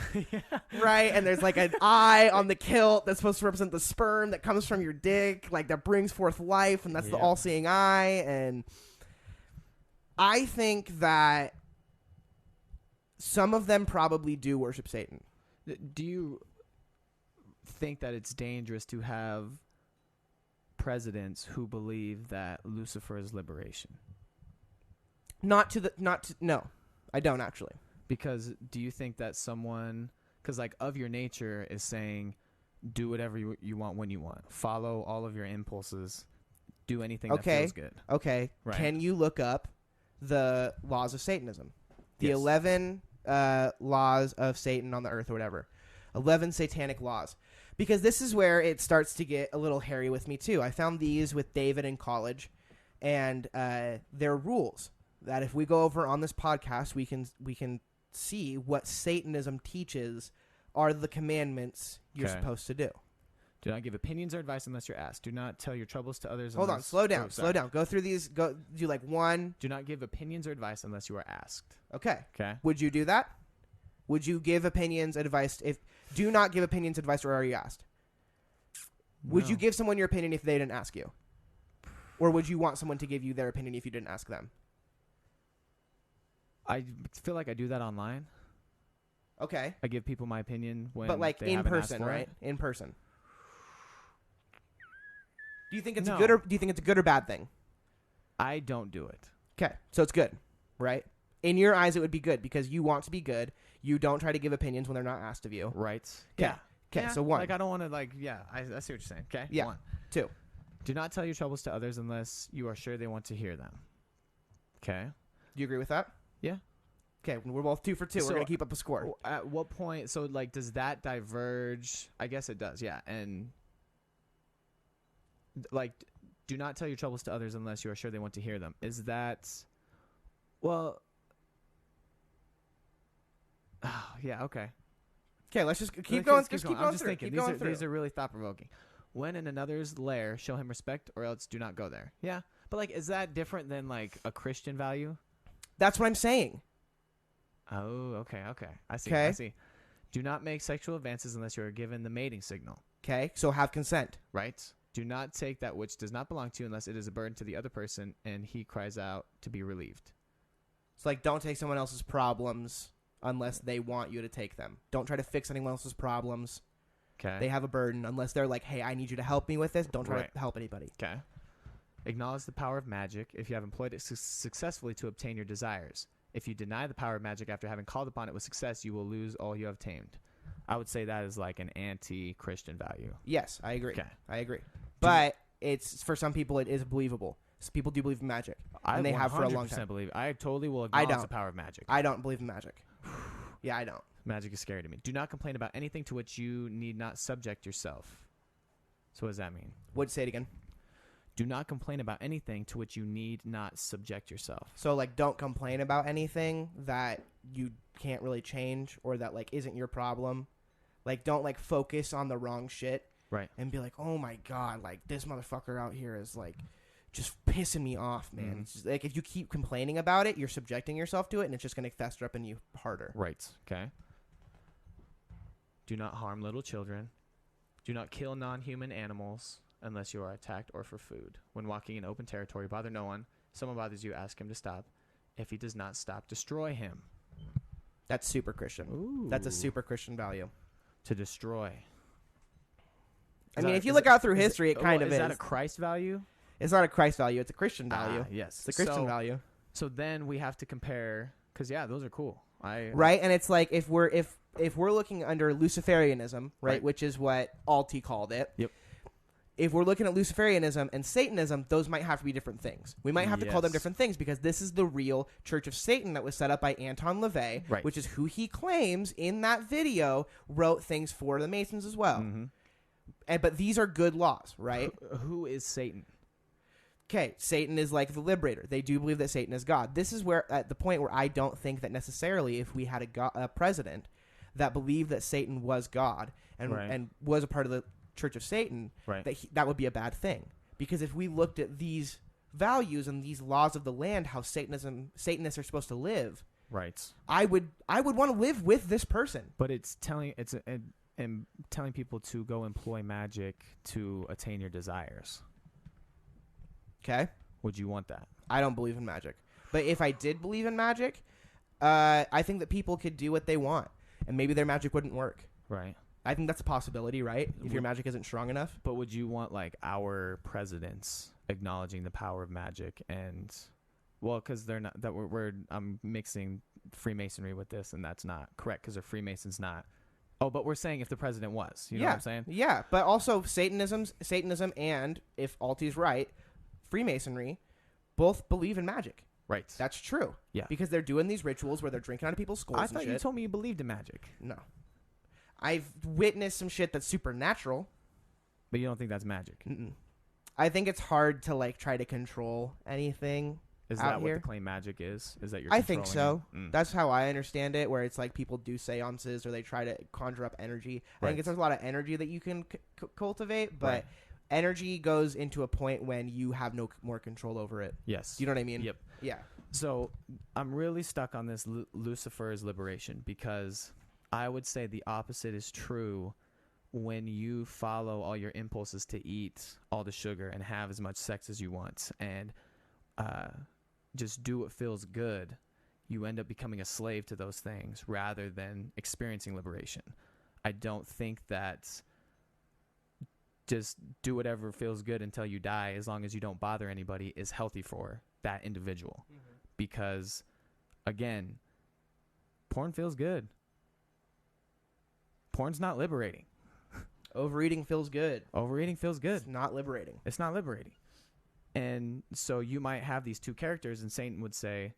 Speaker 2: right? And there's like an eye on the kilt that's supposed to represent the sperm that comes from your dick, like that brings forth life, and that's the all-seeing eye. And I think that some of them probably do worship Satan.
Speaker 1: Do you think that it's dangerous to have presidents who believe that Lucifer is liberation?
Speaker 2: No, I don't actually.
Speaker 1: Because do you think that someone, because like Of Your Nature is saying, do whatever you want when you want, follow all of your impulses, do anything that feels good.
Speaker 2: Okay. Right. Can you look up the laws of Satanism? The 11 laws of Satan on the earth or whatever. 11 satanic laws. Because this is where it starts to get a little hairy with me too. I found these with David in college, and they're rules that if we go over on this podcast, we can see what Satanism teaches are the commandments you're supposed to do.
Speaker 1: Do not give opinions or advice unless you're asked. Do not tell your troubles to others.
Speaker 2: Hold on, slow down. Go through these. Go do like one.
Speaker 1: Do not give opinions or advice unless you are asked.
Speaker 2: Okay. Would you do that? Would you give opinions, advice? Do not give opinions, advice, or are you asked? No. Would you give someone your opinion if they didn't ask you? Or would you want someone to give you their opinion if you didn't ask them?
Speaker 1: I feel like I do that online.
Speaker 2: Okay.
Speaker 1: I give people my opinion when
Speaker 2: but like
Speaker 1: they
Speaker 2: in person, right? In person. Do you think it's good or do you think it's a good or bad thing?
Speaker 1: I don't do it.
Speaker 2: Okay. So it's good, right? In your eyes it would be good because you want to be good. You don't try to give opinions when they're not asked of you.
Speaker 1: Right.
Speaker 2: Yeah. Okay, so 1.
Speaker 1: Like I don't want to I see what you're saying. Okay.
Speaker 2: Yeah.
Speaker 1: 1.
Speaker 2: 2.
Speaker 1: Do not tell your troubles to others unless you are sure they want to hear them. Okay.
Speaker 2: Do you agree with that?
Speaker 1: Yeah.
Speaker 2: Okay, we're both 2 for 2. We're going to keep up a score.
Speaker 1: At what point, so like does that diverge? I guess it does, yeah. And like do not tell your troubles to others unless you are sure they want to hear them. Is that well yeah, okay.
Speaker 2: Okay, let's just keep going. Just keep going.
Speaker 1: I'm just thinking. These are really thought-provoking. When in another's lair, show him respect or else do not go there. Yeah. But like is that different than like a Christian value?
Speaker 2: That's what I'm saying.
Speaker 1: Oh, okay. I see. Do not make sexual advances unless you are given the mating signal.
Speaker 2: Okay, so have consent.
Speaker 1: Right. Do not take that which does not belong to you unless it is a burden to the other person and he cries out to be relieved.
Speaker 2: It's like don't take someone else's problems unless they want you to take them. Don't try to fix anyone else's problems.
Speaker 1: Okay.
Speaker 2: They have a burden unless they're like, hey, I need you to help me with this. Don't try to help anybody.
Speaker 1: Okay. Acknowledge the power of magic if you have employed it successfully to obtain your desires. If you deny the power of magic after having called upon it with success, you will lose all you have tamed. I would say that is like an anti-Christian value.
Speaker 2: Yes, I agree. Okay. I agree. But it's for some people it is believable. Some people do believe in magic. And they have for a long time.
Speaker 1: I totally will acknowledge the power of magic.
Speaker 2: I don't believe in magic. Yeah, I don't.
Speaker 1: Magic is scary to me. Do not complain about anything to which you need not subject yourself. So what does that mean?
Speaker 2: Say it again.
Speaker 1: Do not complain about anything to which you need not subject yourself.
Speaker 2: So, like, don't complain about anything that you can't really change or that, like, isn't your problem. Like, don't like focus on the wrong shit.
Speaker 1: Right.
Speaker 2: And be like, oh my God, like this motherfucker out here is like just pissing me off, man. It's just, like if you keep complaining about it, you're subjecting yourself to it, and it's just going to fester up in you harder.
Speaker 1: Right. Okay. Do not harm little children. Do not kill non-human animals unless you are attacked or for food. When walking in open territory, bother no one. If someone bothers you, ask him to stop. If he does not stop, destroy him.
Speaker 2: That's super Christian.
Speaker 1: Ooh.
Speaker 2: That's a super Christian value.
Speaker 1: To destroy.
Speaker 2: I mean, if you look out through history, it kind of is.
Speaker 1: Is that a Christ value?
Speaker 2: It's not a Christ value. It's a Christian value.
Speaker 1: Yes.
Speaker 2: It's a Christian value.
Speaker 1: So then we have to compare, because, yeah, those are cool.
Speaker 2: Right? And it's like if we're looking under Luciferianism, right, which is what Alti called it.
Speaker 1: Yep.
Speaker 2: If we're looking at Luciferianism and Satanism, those might have to be different things. We might have to call them different things because this is the real Church of Satan that was set up by Anton LaVey, which is who he claims in that video wrote things for the Masons as well.
Speaker 1: Mm-hmm.
Speaker 2: But these are good laws, right?
Speaker 1: Who is Satan?
Speaker 2: Okay, Satan is like the liberator. They do believe that Satan is God. This is where at the point where I don't think that necessarily if we had a president that believed that Satan was God and was a part of the Church of Satan, that would be a bad thing. Because if we looked at these values and these laws of the land, how Satanists are supposed to live, I would want to live with this person.
Speaker 1: But it's telling people to go employ magic to attain your desires.
Speaker 2: Okay.
Speaker 1: Would you want that?
Speaker 2: I don't believe in magic. But if I did believe in magic, I think that people could do what they want. And maybe their magic wouldn't work.
Speaker 1: Right.
Speaker 2: I think that's a possibility, right? If your magic isn't strong enough.
Speaker 1: But would you want, like, our presidents acknowledging the power of magic and... Well, because they're not... I'm mixing Freemasonry with this, and that's not correct, because a Freemason's not... Oh, but we're saying if the president was. You know what I'm saying?
Speaker 2: Yeah, but also Satanism and, if Alti's right... Freemasonry both believe in magic.
Speaker 1: Right.
Speaker 2: That's true.
Speaker 1: Yeah.
Speaker 2: Because they're doing these rituals where they're drinking out of people's skulls.
Speaker 1: I thought you told me you believed in magic.
Speaker 2: No. I've witnessed some shit that's supernatural.
Speaker 1: But you don't think that's magic?
Speaker 2: Mm-mm. I think it's hard to like try to control anything.
Speaker 1: Is that what the claim magic is? Is that you're
Speaker 2: I think so.
Speaker 1: Mm.
Speaker 2: That's how I understand it, where it's like people do seances or they try to conjure up energy. I think there's a lot of energy that you can cultivate, but... Energy goes into a point when you have no more control over it.
Speaker 1: Yes.
Speaker 2: Do you know what I mean?
Speaker 1: Yep.
Speaker 2: Yeah.
Speaker 1: So I'm really stuck on this Lucifer's liberation because I would say the opposite is true when you follow all your impulses to eat all the sugar and have as much sex as you want and just do what feels good. You end up becoming a slave to those things rather than experiencing liberation. I don't think that... just do whatever feels good until you die as long as you don't bother anybody is healthy for that individual. Mm-hmm. Because, again, porn feels good. Porn's not liberating.
Speaker 2: Overeating feels good.
Speaker 1: Overeating feels good.
Speaker 2: It's not liberating.
Speaker 1: It's not liberating. And so you might have these two characters and Satan would say,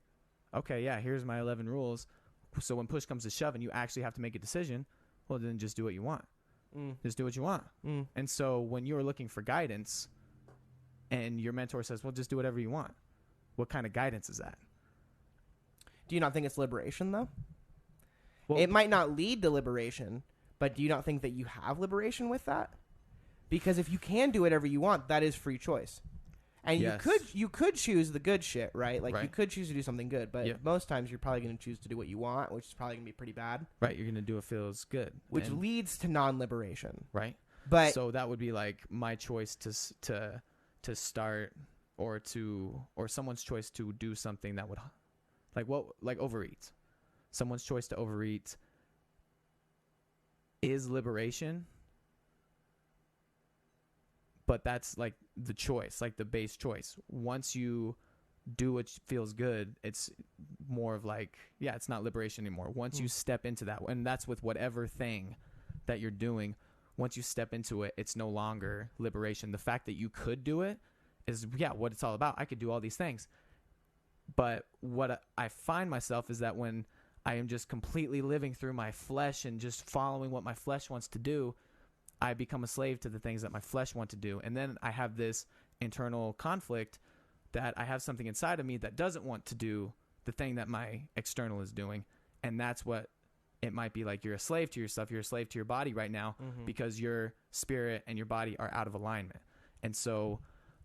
Speaker 1: okay, yeah, here's my 11 rules. So when push comes to shove and you actually have to make a decision, well, then just do what you want. Just do what you want. And so when you're looking for guidance and your mentor says, well, just do whatever you want, what kind of guidance is that?
Speaker 2: Do you not think it's liberation, though?
Speaker 1: Well,
Speaker 2: it might not lead to liberation, but do you not think that you have liberation with that? Because if you can do whatever you want, that is free choice. And you could choose the good shit, right? Like you could choose to do something good, but most times you're probably going to choose to do what you want, which is probably going to be pretty bad.
Speaker 1: Right, you're going to do what feels good,
Speaker 2: which leads to non-liberation.
Speaker 1: Right.
Speaker 2: But
Speaker 1: so that would be like my choice to start or someone's choice to do something that would like overeat. Someone's choice to overeat is liberation. But that's like the choice, like the base choice. Once you do what feels good, it's more of like, it's not liberation anymore. Once you step into that, and that's with whatever thing that you're doing, once you step into it, it's no longer liberation. The fact that you could do it is, what it's all about. I could do all these things. But what I find myself is that when I am just completely living through my flesh and just following what my flesh wants to do, I become a slave to the things that my flesh want to do. And then I have this internal conflict that I have something inside of me that doesn't want to do the thing that my external is doing. And that's what it might be like you're a slave to yourself. You're a slave to your body right now because your spirit and your body are out of alignment. And so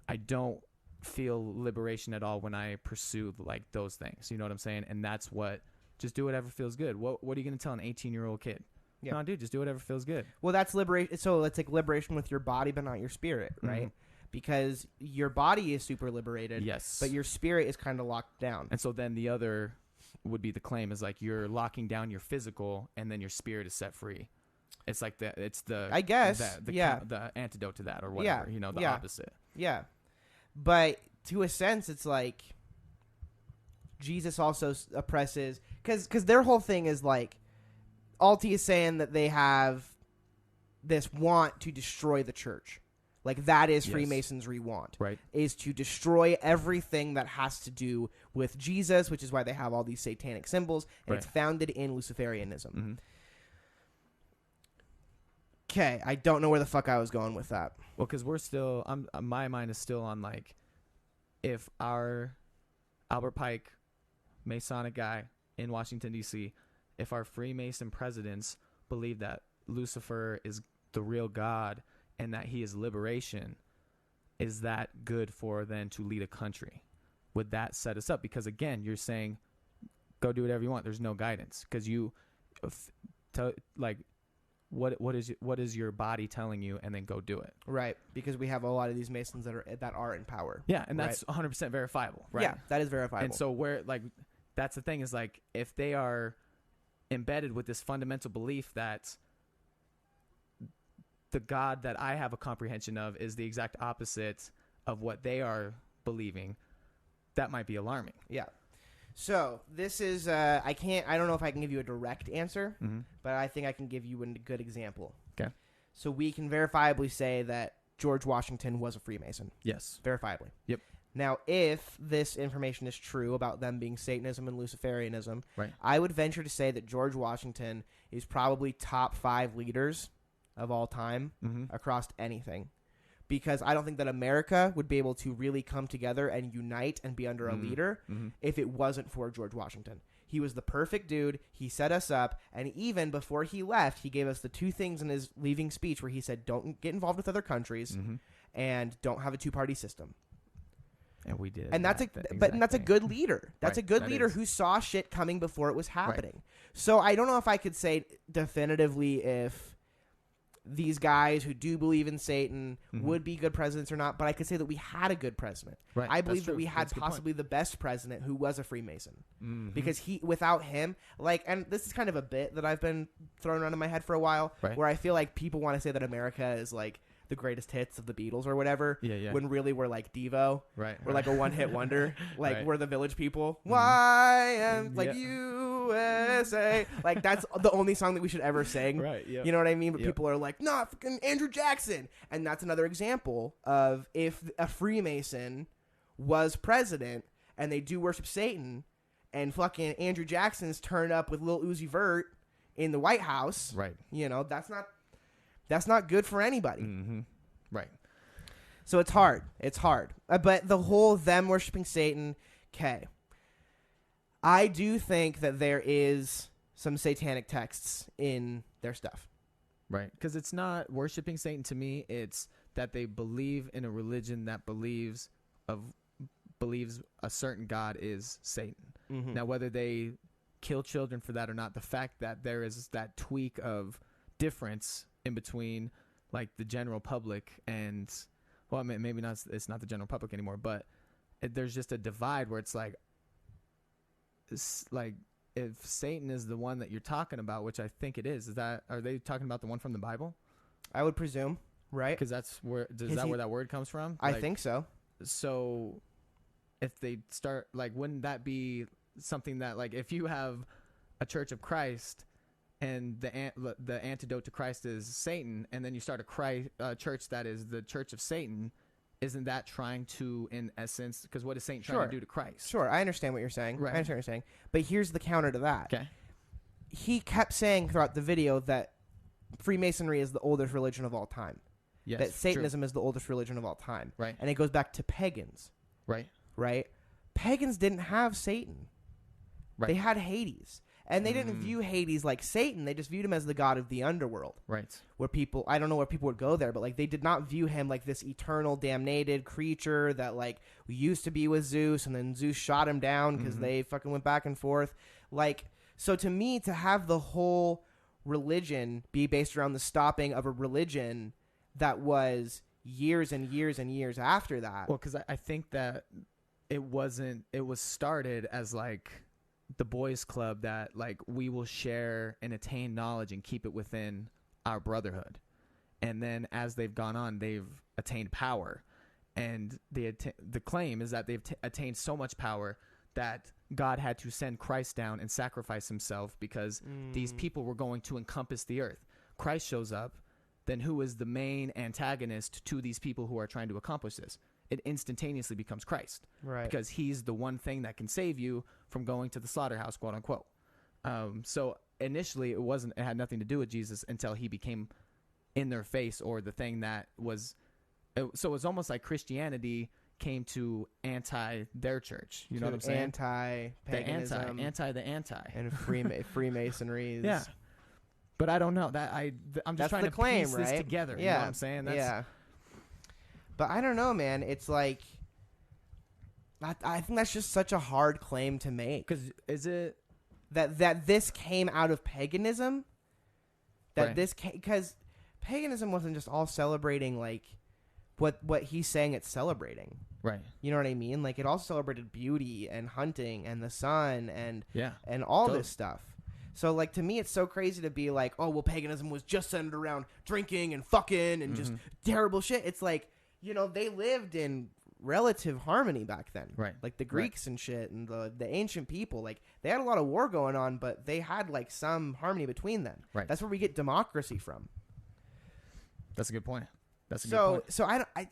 Speaker 1: I don't feel liberation at all when I pursue like those things. You know what I'm saying? And that's what, just do whatever feels good. What are you going to tell an 18-year-old kid? Yeah. No, dude, just do whatever feels good.
Speaker 2: Well, that's liberation. So let's take liberation with your body, but not your spirit, right? Because your body is super liberated.
Speaker 1: Yes.
Speaker 2: But your spirit is kind of locked down.
Speaker 1: And so then the other would be the claim is like you're locking down your physical and then your spirit is set free. It's like
Speaker 2: I guess,
Speaker 1: the antidote to that or whatever, the opposite.
Speaker 2: Yeah. But to a sense, it's like Jesus also oppresses, because their whole thing is like, Alti is saying that they have this want to destroy the church. Like, that is Freemasonry want. Right. Is to destroy everything that has to do with Jesus, which is why they have all these satanic symbols. And it's founded in Luciferianism. Okay, I don't know where the fuck I was going with that.
Speaker 1: Well, because we're still, my mind is still on, like, if our Albert Pike, Masonic guy in Washington, D.C., if our Freemason presidents believe that Lucifer is the real God and that he is liberation, is that good for them to lead a country? Would that set us up? Because, again, you're saying, go do whatever you want. There's no guidance. Because what is your body telling you, and then go do it.
Speaker 2: Right. Because we have a lot of these Masons that are in power.
Speaker 1: Yeah, and that's 100% verifiable, right?
Speaker 2: Yeah, that is verifiable.
Speaker 1: And so that's the thing is, like, if they are embedded with this fundamental belief that the God that I have a comprehension of is the exact opposite of what they are believing, that might be alarming.
Speaker 2: Yeah. So this is I don't know if I can give you a direct answer, but I think I can give you a good example.
Speaker 1: Okay.
Speaker 2: So we can verifiably say that George Washington was a Freemason.
Speaker 1: Yes.
Speaker 2: Verifiably.
Speaker 1: Yep.
Speaker 2: Now, if this information is true about them being Satanism and Luciferianism,
Speaker 1: right,
Speaker 2: I would venture to say that George Washington is probably top 5 leaders of all time across anything. Because I don't think that America would be able to really come together and unite and be under a leader if it wasn't for George Washington. He was the perfect dude. He set us up. And even before he left, he gave us the 2 things in his leaving speech where he said, don't get involved with other countries and don't have a 2-party system.
Speaker 1: And we did.
Speaker 2: And that's a good leader. That's a good leader who saw shit coming before it was happening. Right. So I don't know if I could say definitively if these guys who do believe in Satan would be good presidents or not, but I could say that we had a good president. Right. I believe that we had possibly the best president who was a Freemason. Because without him, and this is kind of a bit that I've been throwing around in my head for a while, where I feel like people want to say that America is like the greatest hits of the Beatles or whatever, when really we're like Devo. Right. We're like a one-hit wonder. We're the Village People. Why am USA? Like, that's the only song that we should ever sing. Right. Yep. You know what I mean? But people are like, nah, fucking Andrew Jackson. And that's another example of if a Freemason was president and they do worship Satan and fucking Andrew Jackson's turned up with Lil Uzi Vert in the White House. Right. That's not good for anybody.
Speaker 1: Right.
Speaker 2: So it's hard. But the whole them worshiping Satan, okay. I do think that there is some satanic texts in their stuff.
Speaker 1: Right. Because it's not worshiping Satan to me. It's that they believe in a religion that believes a certain God is Satan. Now, whether they kill children for that or not, the fact that there is that tweak of difference in between, like, the general public and, well, maybe not. It's not the general public anymore, but there's just a divide where it's like if Satan is the one that you're talking about, which I think it is are they talking about the one from the Bible?
Speaker 2: I would presume, right?
Speaker 1: Because that's where where that word comes from?
Speaker 2: I think so.
Speaker 1: So if they start, wouldn't that be something that, if you have a Church of Christ and the antidote to Christ is Satan, and then you start a church that is the Church of Satan, isn't that trying to, in essence, because what is Satan trying to do to Christ?
Speaker 2: Sure, I understand what you're saying.
Speaker 1: Right.
Speaker 2: I understand what you're saying. But here's the counter to that.
Speaker 1: Okay.
Speaker 2: He kept saying throughout the video that Freemasonry is the oldest religion of all time. Yes, that Satanism is the oldest religion of all time.
Speaker 1: Right.
Speaker 2: And it goes back to pagans.
Speaker 1: Right.
Speaker 2: Right? Pagans didn't have Satan. Right. They had Hades. And they didn't view Hades like Satan. They just viewed him as the god of the underworld.
Speaker 1: Right.
Speaker 2: Where people, I don't know where people would go there, but like they did not view him like this eternal damnated creature that like we used to be with Zeus, and then Zeus shot him down because they fucking went back and forth. Like, so to me, to have the whole religion be based around the stopping of a religion that was years and years and years after that.
Speaker 1: Well, because I think that it was started as like the boys club that like we will share and attain knowledge and keep it within our brotherhood. And then as they've gone on, they've attained power. And the claim is that they've attained so much power that God had to send Christ down and sacrifice himself because these people were going to encompass the earth. Christ shows up. Then who is the main antagonist to these people who are trying to accomplish this? It instantaneously becomes Christ.
Speaker 2: Right.
Speaker 1: Because he's the one thing that can save you from going to the slaughterhouse, quote unquote. So initially it had nothing to do with Jesus until he became in their face, or the thing that was. So it was almost like Christianity came to anti their church. You know what I'm saying?
Speaker 2: Anti-paganism.
Speaker 1: The anti.
Speaker 2: And Freemasonry.
Speaker 1: Yeah. But I don't know that I'm just trying to piece this together.
Speaker 2: Yeah.
Speaker 1: You know what I'm saying?
Speaker 2: Yeah. But I don't know, man. It's like, I think that's just such a hard claim to make.
Speaker 1: Because is it
Speaker 2: that this came out of paganism? That
Speaker 1: right.
Speaker 2: because paganism wasn't just all celebrating like what he's saying it's celebrating.
Speaker 1: Right.
Speaker 2: You know what I mean? Like it also celebrated beauty and hunting and the sun and all this stuff. So, like, to me, it's so crazy to be like, oh, well, paganism was just centered around drinking and fucking and just terrible shit. It's like, you know, they lived in relative harmony back then.
Speaker 1: Right.
Speaker 2: Like, the Greeks and shit and the ancient people. Like, they had a lot of war going on, but they had, like, some harmony between them.
Speaker 1: Right.
Speaker 2: That's where we get democracy from.
Speaker 1: That's a good point. So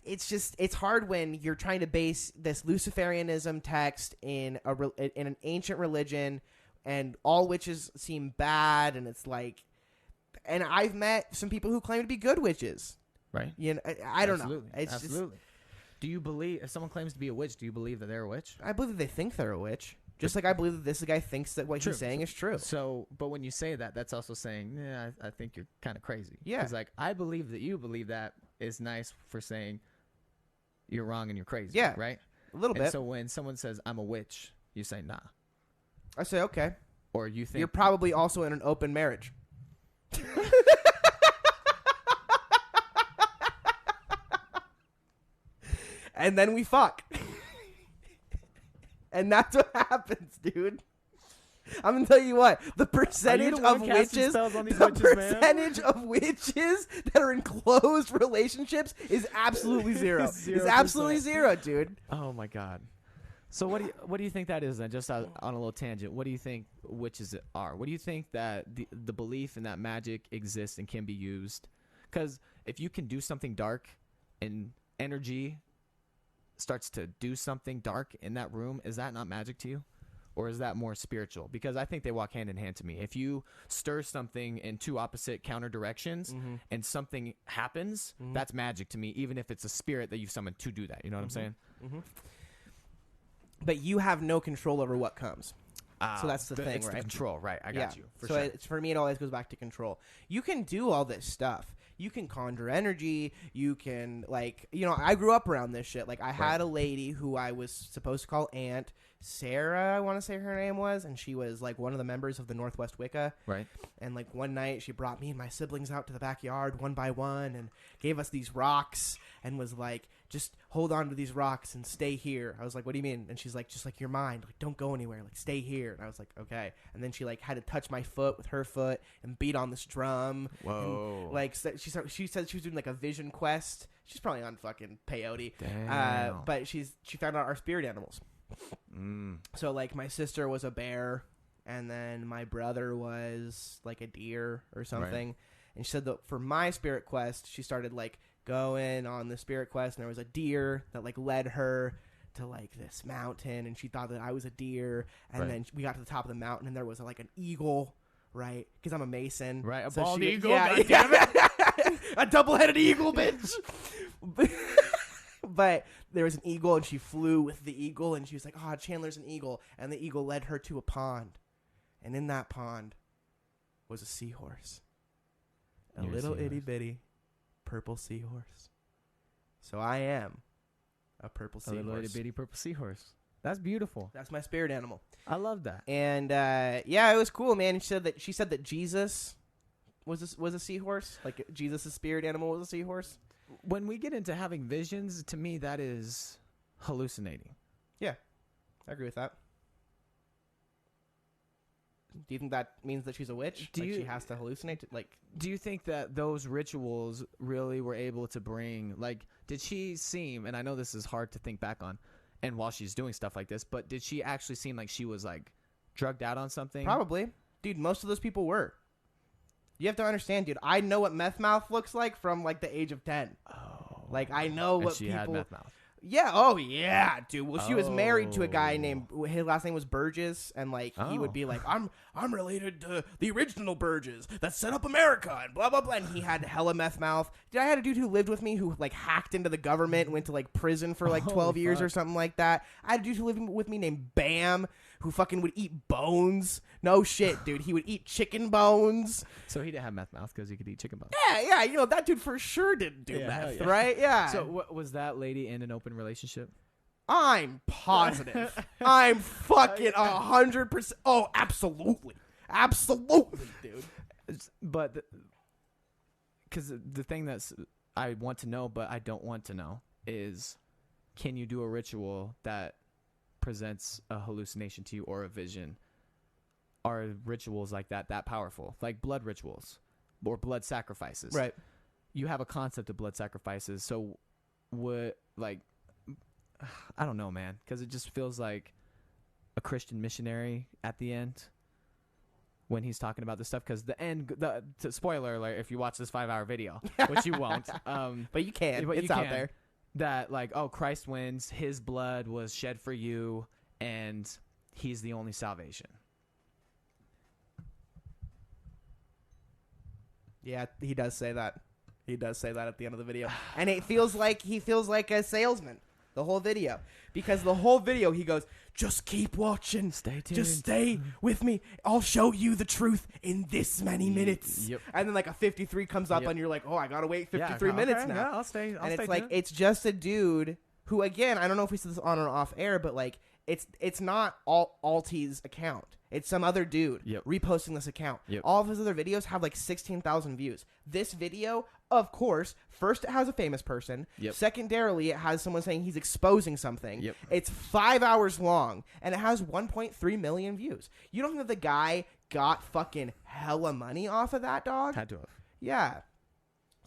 Speaker 2: it's just, it's hard when you're trying to base this Luciferianism text in an ancient religion, and all witches seem bad, and it's like, and I've met some people who claim to be good witches.
Speaker 1: Right.
Speaker 2: You know, I don't know. It's
Speaker 1: Absolutely. Do you believe, if someone claims to be a witch, do you believe that they're a witch?
Speaker 2: I believe that they think they're a witch. Just like I believe that this guy thinks that what he's saying is true.
Speaker 1: So, but when you say that, that's also saying, yeah, I think you're kind of crazy.
Speaker 2: Yeah.
Speaker 1: Because, like, I believe that you believe that is nice for saying you're wrong and you're crazy.
Speaker 2: Yeah.
Speaker 1: Right?
Speaker 2: A little bit.
Speaker 1: So when someone says, I'm a witch, you say, nah.
Speaker 2: I say, okay.
Speaker 1: Or you think
Speaker 2: you're probably also in an open marriage. And then we fuck. And that's what happens, dude. I'm gonna tell you what, the percentage of witches that are in closed relationships is absolutely zero. It's absolutely zero, dude.
Speaker 1: Oh my god. So what do you think that is then? Just on a little tangent, what do you think witches are? What do you think that the belief in that magic exists and can be used? Because if you can do something dark and energy starts to do something dark in that room, is that not magic to you? Or is that more spiritual? Because I think they walk hand in hand to me. If you stir something in two opposite counter directions and something happens, that's magic to me, even if it's a spirit that you've summoned to do that. You know what I'm saying?
Speaker 2: But you have no control over what comes. So that's the thing,
Speaker 1: it's
Speaker 2: right?
Speaker 1: The control, right? I got you. For
Speaker 2: so
Speaker 1: sure.
Speaker 2: For me, it always goes back to control. You can do all this stuff. You can conjure energy. You can, like, you know, I grew up around this shit. Like, I had a lady who I was supposed to call Aunt Sarah, I want to say her name was, and she was, like, one of the members of the Northwest Wicca.
Speaker 1: Right.
Speaker 2: And, like, one night she brought me and my siblings out to the backyard one by one and gave us these rocks and was like, just hold on to these rocks and stay here. I was like, what do you mean? And she's like, just like your mind, like, don't go anywhere, like, stay here. And I was like, okay. And then she, like, had to touch my foot with her foot and beat on this drum.
Speaker 1: Whoa.
Speaker 2: And, like, she said she was doing, like, a vision quest. She's probably on fucking peyote.
Speaker 1: Damn.
Speaker 2: But she found out our spirit animals. So, like, my sister was a bear, and then my brother was, like, a deer or something. Right. And she said that for my spirit quest, she started, like, going on the spirit quest, and there was a deer that, like, led her to, like, this mountain, and she thought that I was a deer. And then we got to the top of the mountain, and there was, like, an eagle, right? Because I'm a Mason.
Speaker 1: Right, a bald eagle?
Speaker 2: Yeah, damn it. A double-headed eagle, bitch. But there was an eagle, and she flew with the eagle, and she was like, oh, Chandler's an eagle. And the eagle led her to a pond. And in that pond was a seahorse. A
Speaker 1: You're a
Speaker 2: little
Speaker 1: seahorse.
Speaker 2: itty bitty purple seahorse. So I am a purple
Speaker 1: A little itty
Speaker 2: seahorse.
Speaker 1: bitty purple seahorse. That's beautiful.
Speaker 2: That's my spirit animal.
Speaker 1: I love that.
Speaker 2: And yeah, it was cool, man. She said that Jesus was a seahorse. Like Jesus' spirit animal was a seahorse.
Speaker 1: When we get into having visions, to me, that is hallucinating.
Speaker 2: Yeah, I agree with that. Do you think that means that she's a witch? She has to hallucinate?
Speaker 1: Do you think that those rituals really were able to bring, like, did she seem, and I know this is hard to think back on, and while she's doing stuff like this, but did she actually seem like she was, like, drugged out on something?
Speaker 2: Probably. Dude, most of those people were. You have to understand, dude, I know what meth mouth looks like from, like, the age of 10.
Speaker 1: Oh.
Speaker 2: Like, I know
Speaker 1: And
Speaker 2: what
Speaker 1: she
Speaker 2: people...
Speaker 1: had meth mouth.
Speaker 2: Yeah, oh yeah, dude. Well, she was married to a guy
Speaker 1: Oh.
Speaker 2: named, his last name was Burgess, and like he would be like, I'm related to the original Burgess that set up America, and blah blah blah. And he had hella meth mouth. Dude, I had a dude who lived with me who like hacked into the government and went to like prison for like 12 years or something like that. I had a dude who lived with me named Bam, who fucking would eat bones. No shit, dude. He would eat chicken bones.
Speaker 1: So he didn't have meth mouth because he could eat chicken bones.
Speaker 2: Yeah, you know, that dude for sure didn't do meth, right? Yeah.
Speaker 1: So was that lady in an open relationship?
Speaker 2: I'm positive. I'm fucking 100%. Oh, absolutely. Absolutely, dude.
Speaker 1: But because the thing that's I want to know, but I don't want to know, is can you do a ritual that presents a hallucination to you or a vision? Are rituals like that powerful? Like blood rituals or blood sacrifices.
Speaker 2: Right.
Speaker 1: You have a concept of blood sacrifices. So what, like, I don't know, man, because it just feels like a Christian missionary at the end when he's talking about this stuff. Because the end, spoiler alert, if you watch this 5-hour video, which you won't,
Speaker 2: but you can.
Speaker 1: but
Speaker 2: It's
Speaker 1: you
Speaker 2: out
Speaker 1: can,
Speaker 2: there.
Speaker 1: that like, oh, Christ wins, his blood was shed for you, and he's the only salvation.
Speaker 2: Yeah, he does say that. He does say that at the end of the video. And it feels like he feels like a salesman the whole video. Because the whole video he goes, just keep watching.
Speaker 1: Stay tuned.
Speaker 2: Just stay with me. I'll show you the truth in this many minutes.
Speaker 1: Yep.
Speaker 2: And then like a 53 comes up
Speaker 1: Yep.
Speaker 2: and you're like, oh, I got to wait 53 minutes now.
Speaker 1: Yeah, I'll stay.
Speaker 2: And it's like, it's just a dude who, again, I don't know if we said this on or off air, but like, it's not Alti's account. It's some other dude reposting this account.
Speaker 1: Yep.
Speaker 2: All of his other videos have like 16,000 views. This video, of course, first it has a famous person.
Speaker 1: Yep.
Speaker 2: Secondarily, it has someone saying he's exposing something.
Speaker 1: Yep.
Speaker 2: It's 5 hours long, and it has 1.3 million views. You don't think that the guy got fucking hella money off of that, dog?
Speaker 1: Had to have.
Speaker 2: Yeah.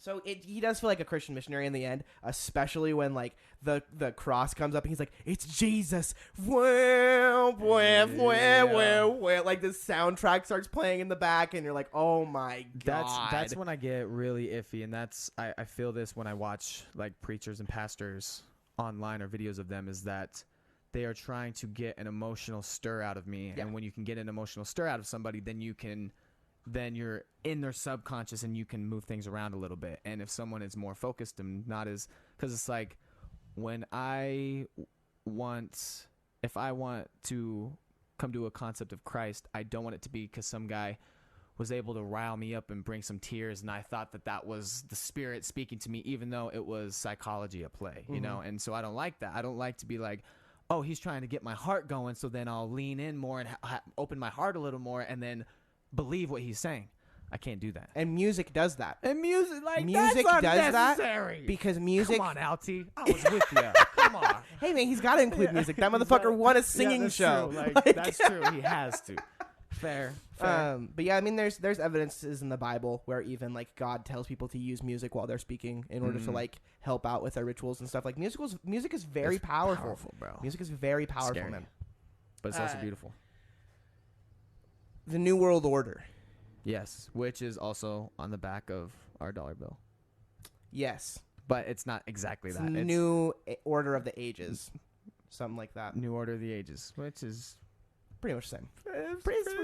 Speaker 2: So he does feel like a Christian missionary in the end, especially when like the cross comes up and he's like, "It's Jesus!" Well, like this soundtrack starts playing in the back, and you're like, "Oh my god!"
Speaker 1: That's when I get really iffy, and I feel this when I watch like preachers and pastors online or videos of them, is that they are trying to get an emotional stir out of me, and when you can get an emotional stir out of somebody, then you're in their subconscious and you can move things around a little bit. And if someone is more focused and not as, because it's like when if I want to come to a concept of Christ, I don't want it to be because some guy was able to rile me up and bring some tears, and I thought that was the spirit speaking to me, even though it was psychology at play, you know? And so I don't like that. I don't like to be like, oh, he's trying to get my heart going, so then I'll lean in more and open my heart a little more and then believe what he's saying. I can't do that.
Speaker 2: And music does that.
Speaker 1: And music
Speaker 2: Music
Speaker 1: that's
Speaker 2: does
Speaker 1: unnecessary.
Speaker 2: that because music.
Speaker 1: Come on, Alti. I was with you. Come on.
Speaker 2: Hey man, he's got to include music. That motherfucker won a singing
Speaker 1: that's
Speaker 2: show.
Speaker 1: True.
Speaker 2: Like,
Speaker 1: That's true. He has to. Fair.
Speaker 2: But yeah, I mean, there's evidences in the Bible where even like God tells people to use music while they're speaking in order to like help out with their rituals and stuff. Like music is very powerful,
Speaker 1: bro.
Speaker 2: Music is very powerful,
Speaker 1: Scary.
Speaker 2: man.
Speaker 1: But it's also beautiful.
Speaker 2: The New World Order.
Speaker 1: Yes, which is also on the back of our dollar bill.
Speaker 2: Yes,
Speaker 1: but it's not exactly that.
Speaker 2: It's New Order of the Ages, something like that.
Speaker 1: New Order of the Ages, which is
Speaker 2: pretty much the same.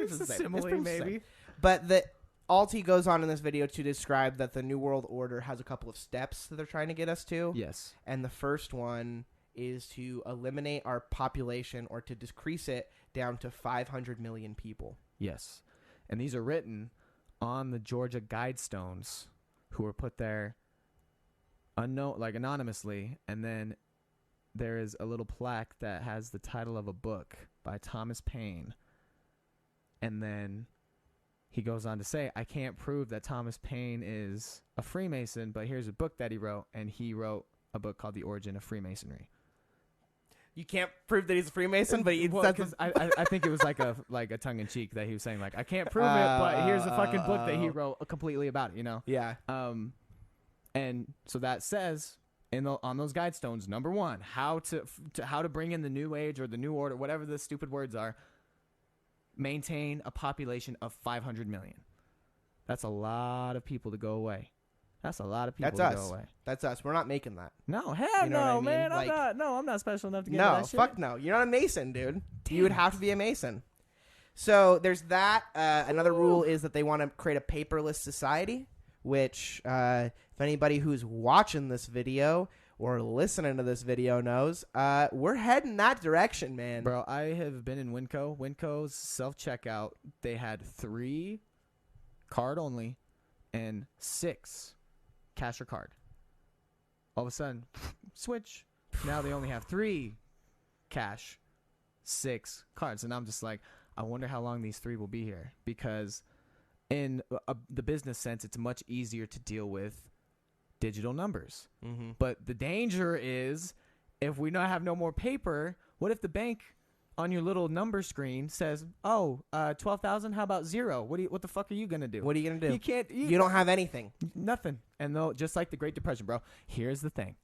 Speaker 1: It's a simile, maybe.
Speaker 2: But the Alti goes on in this video to describe that the New World Order has a couple of steps that they're trying to get us to.
Speaker 1: Yes.
Speaker 2: And the first one is to eliminate our population or to decrease it down to 500 million people.
Speaker 1: Yes. And these are written on the Georgia Guidestones, who were put there unknown, like anonymously. And then there is a little plaque that has the title of a book by Thomas Paine. And then he goes on to say, I can't prove that Thomas Paine is a Freemason, but here's a book that he wrote. And he wrote a book called The Origin of Freemasonry.
Speaker 2: You can't prove that he's a Freemason, but he
Speaker 1: because I think it was like a tongue in cheek that he was saying like I can't prove it, but here's a fucking book that he wrote completely about it, you know?
Speaker 2: Yeah.
Speaker 1: And so that says on those guidestones, number 1, how to bring in the new age or the new order, whatever the stupid words are, maintain a population of 500 million. That's a lot of people to go away. That's a lot of people to go away.
Speaker 2: That's us. We're not making that.
Speaker 1: No, hell
Speaker 2: you know
Speaker 1: no,
Speaker 2: I mean?
Speaker 1: man.
Speaker 2: Like,
Speaker 1: I'm not special enough to get
Speaker 2: no,
Speaker 1: that shit.
Speaker 2: fuck no. You're not a Mason, dude. Damn. You would have to be a Mason. So there's that. Another rule is that they want to create a paperless society, which if anybody who's watching this video or listening to this video knows, we're heading that direction, man.
Speaker 1: Bro, I have been in Winco. Winco's self-checkout, they had 3 card only and 6 cash or card. All of a sudden, switch. Now they only have 3 cash, 6 cards. And I'm just like, I wonder how long these 3 will be here. Because in the business sense, it's much easier to deal with digital numbers. Mm-hmm. But the danger is, if we not have no more paper, what if the bank on your little number screen says, "Oh, 12,000. How about 0? What the fuck are you gonna do?
Speaker 2: What are you gonna do?
Speaker 1: You can't.
Speaker 2: You don't have anything.
Speaker 1: Nothing." And though, just like the Great Depression, bro. Here's the thing: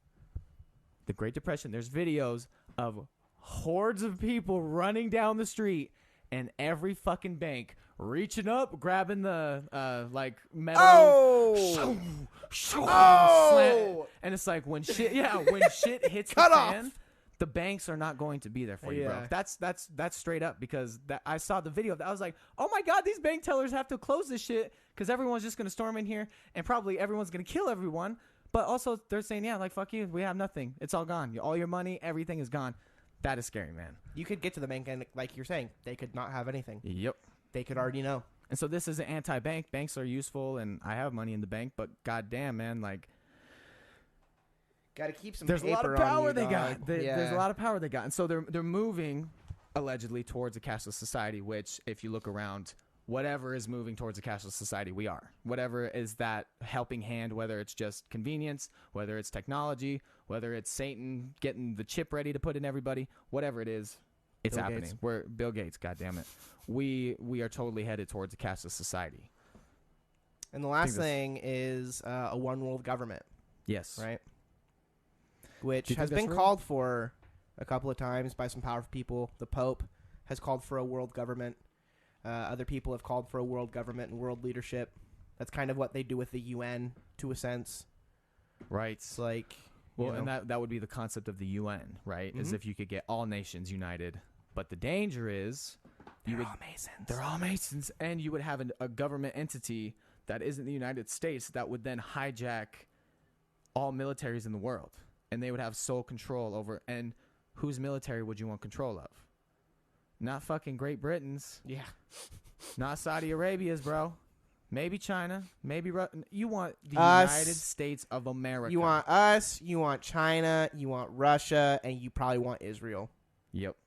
Speaker 1: the Great Depression. There's videos of hordes of people running down the street, and every fucking bank reaching up, grabbing the like metal.
Speaker 2: Oh.
Speaker 1: Oh. And it's like when shit hits the fan.
Speaker 2: Off.
Speaker 1: The banks are not going to be there for you, bro. That's straight up, because I saw the video. I was like, oh my God, these bank tellers have to close this shit because everyone's just going to storm in here and probably everyone's going to kill everyone. But also they're saying, yeah, like, fuck you. We have nothing. It's all gone. All your money, everything is gone. That is scary, man.
Speaker 2: You could get to the bank and, like you're saying, they could not have anything.
Speaker 1: Yep.
Speaker 2: They could already know.
Speaker 1: And so this is an anti-bank. Banks are useful, and I have money in the bank, but goddamn, man, like,
Speaker 2: got to keep some.
Speaker 1: There's a lot of power they got.
Speaker 2: Yeah.
Speaker 1: There's a lot of power they got, and so they're moving allegedly towards a cashless society. Which, if you look around, whatever is moving towards a cashless society, we are. Whatever is that helping hand, whether it's just convenience, whether it's technology, whether it's Satan getting the chip ready to put in everybody, whatever it is, it's
Speaker 2: Bill
Speaker 1: happening.
Speaker 2: Gates.
Speaker 1: We're Bill Gates. God damn it. We are totally headed towards a cashless society.
Speaker 2: And the last thing is a one world government.
Speaker 1: Yes.
Speaker 2: Right. Which has been called for a couple of times by some powerful people. The Pope has called for a world government. Other people have called for a world government and world leadership. That's kind of what they do with the UN, to a sense.
Speaker 1: Right.
Speaker 2: It's like,
Speaker 1: well, and that would be the concept of the UN, right? Is if you could get all nations united. But the danger is
Speaker 2: they're all Masons.
Speaker 1: They're all Masons, and you would have a government entity that isn't the United States that would then hijack all militaries in the world. And they would have sole control over, and whose military would you want control of? Not fucking Great Britain's.
Speaker 2: Yeah.
Speaker 1: Not Saudi Arabia's, bro. Maybe China. Maybe you want the
Speaker 2: us,
Speaker 1: United States of America.
Speaker 2: You want us. You want China. You want Russia, and you probably want Israel.
Speaker 1: Yep.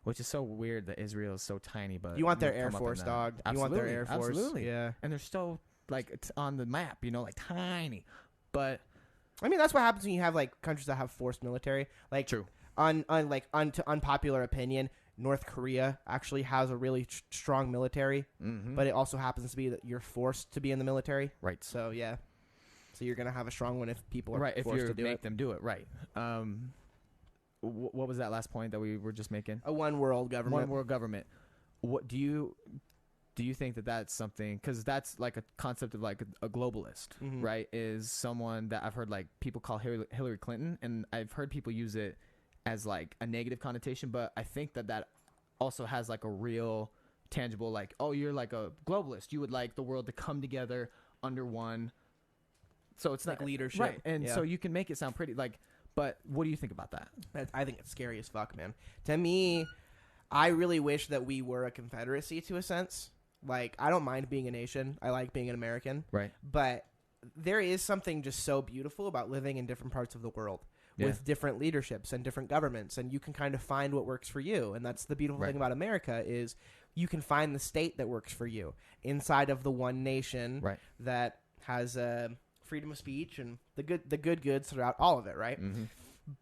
Speaker 1: Which is so weird that Israel is so tiny, but
Speaker 2: you want their Air Force, dog.
Speaker 1: Absolutely.
Speaker 2: You want their Air Force.
Speaker 1: Absolutely.
Speaker 2: Yeah.
Speaker 1: And they're still like it's on the map, like tiny, but.
Speaker 2: I mean, that's what happens when you have like countries that have forced military. Like,
Speaker 1: true.
Speaker 2: To unpopular opinion, North Korea actually has a really strong military, but it also happens to be that you're forced to be in the military.
Speaker 1: Right.
Speaker 2: So yeah. So you're gonna have a strong one if people are
Speaker 1: right.
Speaker 2: forced
Speaker 1: If you
Speaker 2: to
Speaker 1: make them do it, right? What was that last point that we were just making?
Speaker 2: A one world government.
Speaker 1: One world government. What do you think that that's something, because that's like a concept of like a globalist, right? Is someone that I've heard like people call Hillary Clinton, and I've heard people use it as like a negative connotation, but I think that also has like a real tangible, like, oh, you're like a globalist. You would like the world to come together under one. So it's
Speaker 2: like
Speaker 1: not
Speaker 2: leadership.
Speaker 1: Right. And so you can make it sound pretty like, but what do you think about that?
Speaker 2: I think it's scary as fuck, man. To me, I really wish that we were a confederacy to a sense. Like, I don't mind being a nation. I like being an American.
Speaker 1: Right.
Speaker 2: But there is something just so beautiful about living in different parts of the world with different leaderships and different governments, and you can kind of find what works for you. And that's the beautiful thing about America is you can find the state that works for you inside of the one nation that has freedom of speech and the good goods throughout all of it, right? Mm-hmm.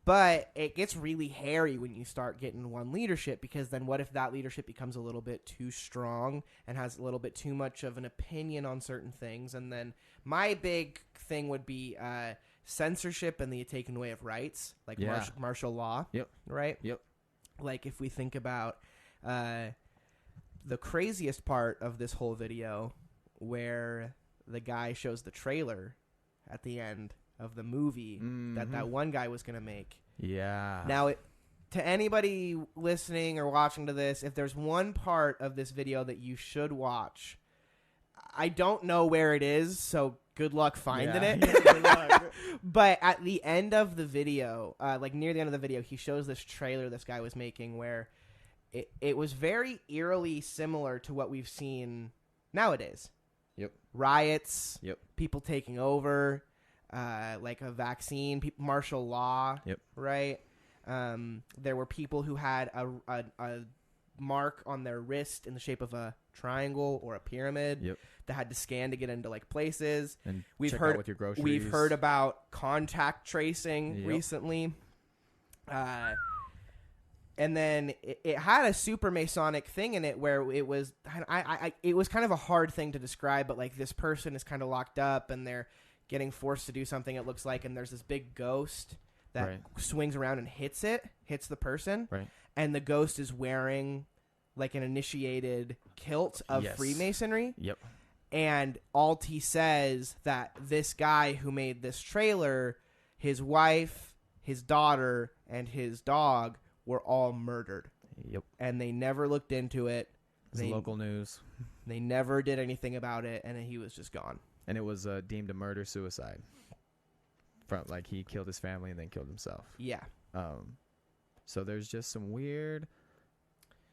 Speaker 2: But it gets really hairy when you start getting one leadership, because then what if that leadership becomes a little bit too strong and has a little bit too much of an opinion on certain things? And then my big thing would be censorship and the taking away of rights, like martial law.
Speaker 1: Yep.
Speaker 2: Right?
Speaker 1: Yep.
Speaker 2: Like if we think about the craziest part of this whole video where the guy shows the trailer at the end of the movie that one guy was going to make. Yeah. Now, to anybody listening or watching to this, if there's one part of this video that you should watch, I don't know where it is, so good luck finding it. Good luck. But at the end of the video, like near the end of the video, he shows this trailer this guy was making where it was very eerily similar to what we've seen nowadays.
Speaker 1: Yep.
Speaker 2: Riots. Yep. People taking over. Like a vaccine, martial law, right? There were people who had a mark on their wrist in the shape of a triangle or a pyramid that had to scan to get into like places.
Speaker 1: And check out with your groceries.
Speaker 2: We've heard about contact tracing recently. And then it had a super Masonic thing in it where it was it was kind of a hard thing to describe, but like this person is kind of locked up and they're getting forced to do something, it looks like, and there's this big ghost that swings around and hits the person, and the ghost is wearing like an initiated kilt of Freemasonry. Yep. And Alti says that this guy who made this trailer, his wife, his daughter, and his dog were all murdered. Yep. And they never looked into it.
Speaker 1: It's local news.
Speaker 2: They never did anything about it, and he was just gone.
Speaker 1: And it was deemed a murder-suicide. Like, he killed his family and then killed himself. Yeah. So there's just some weird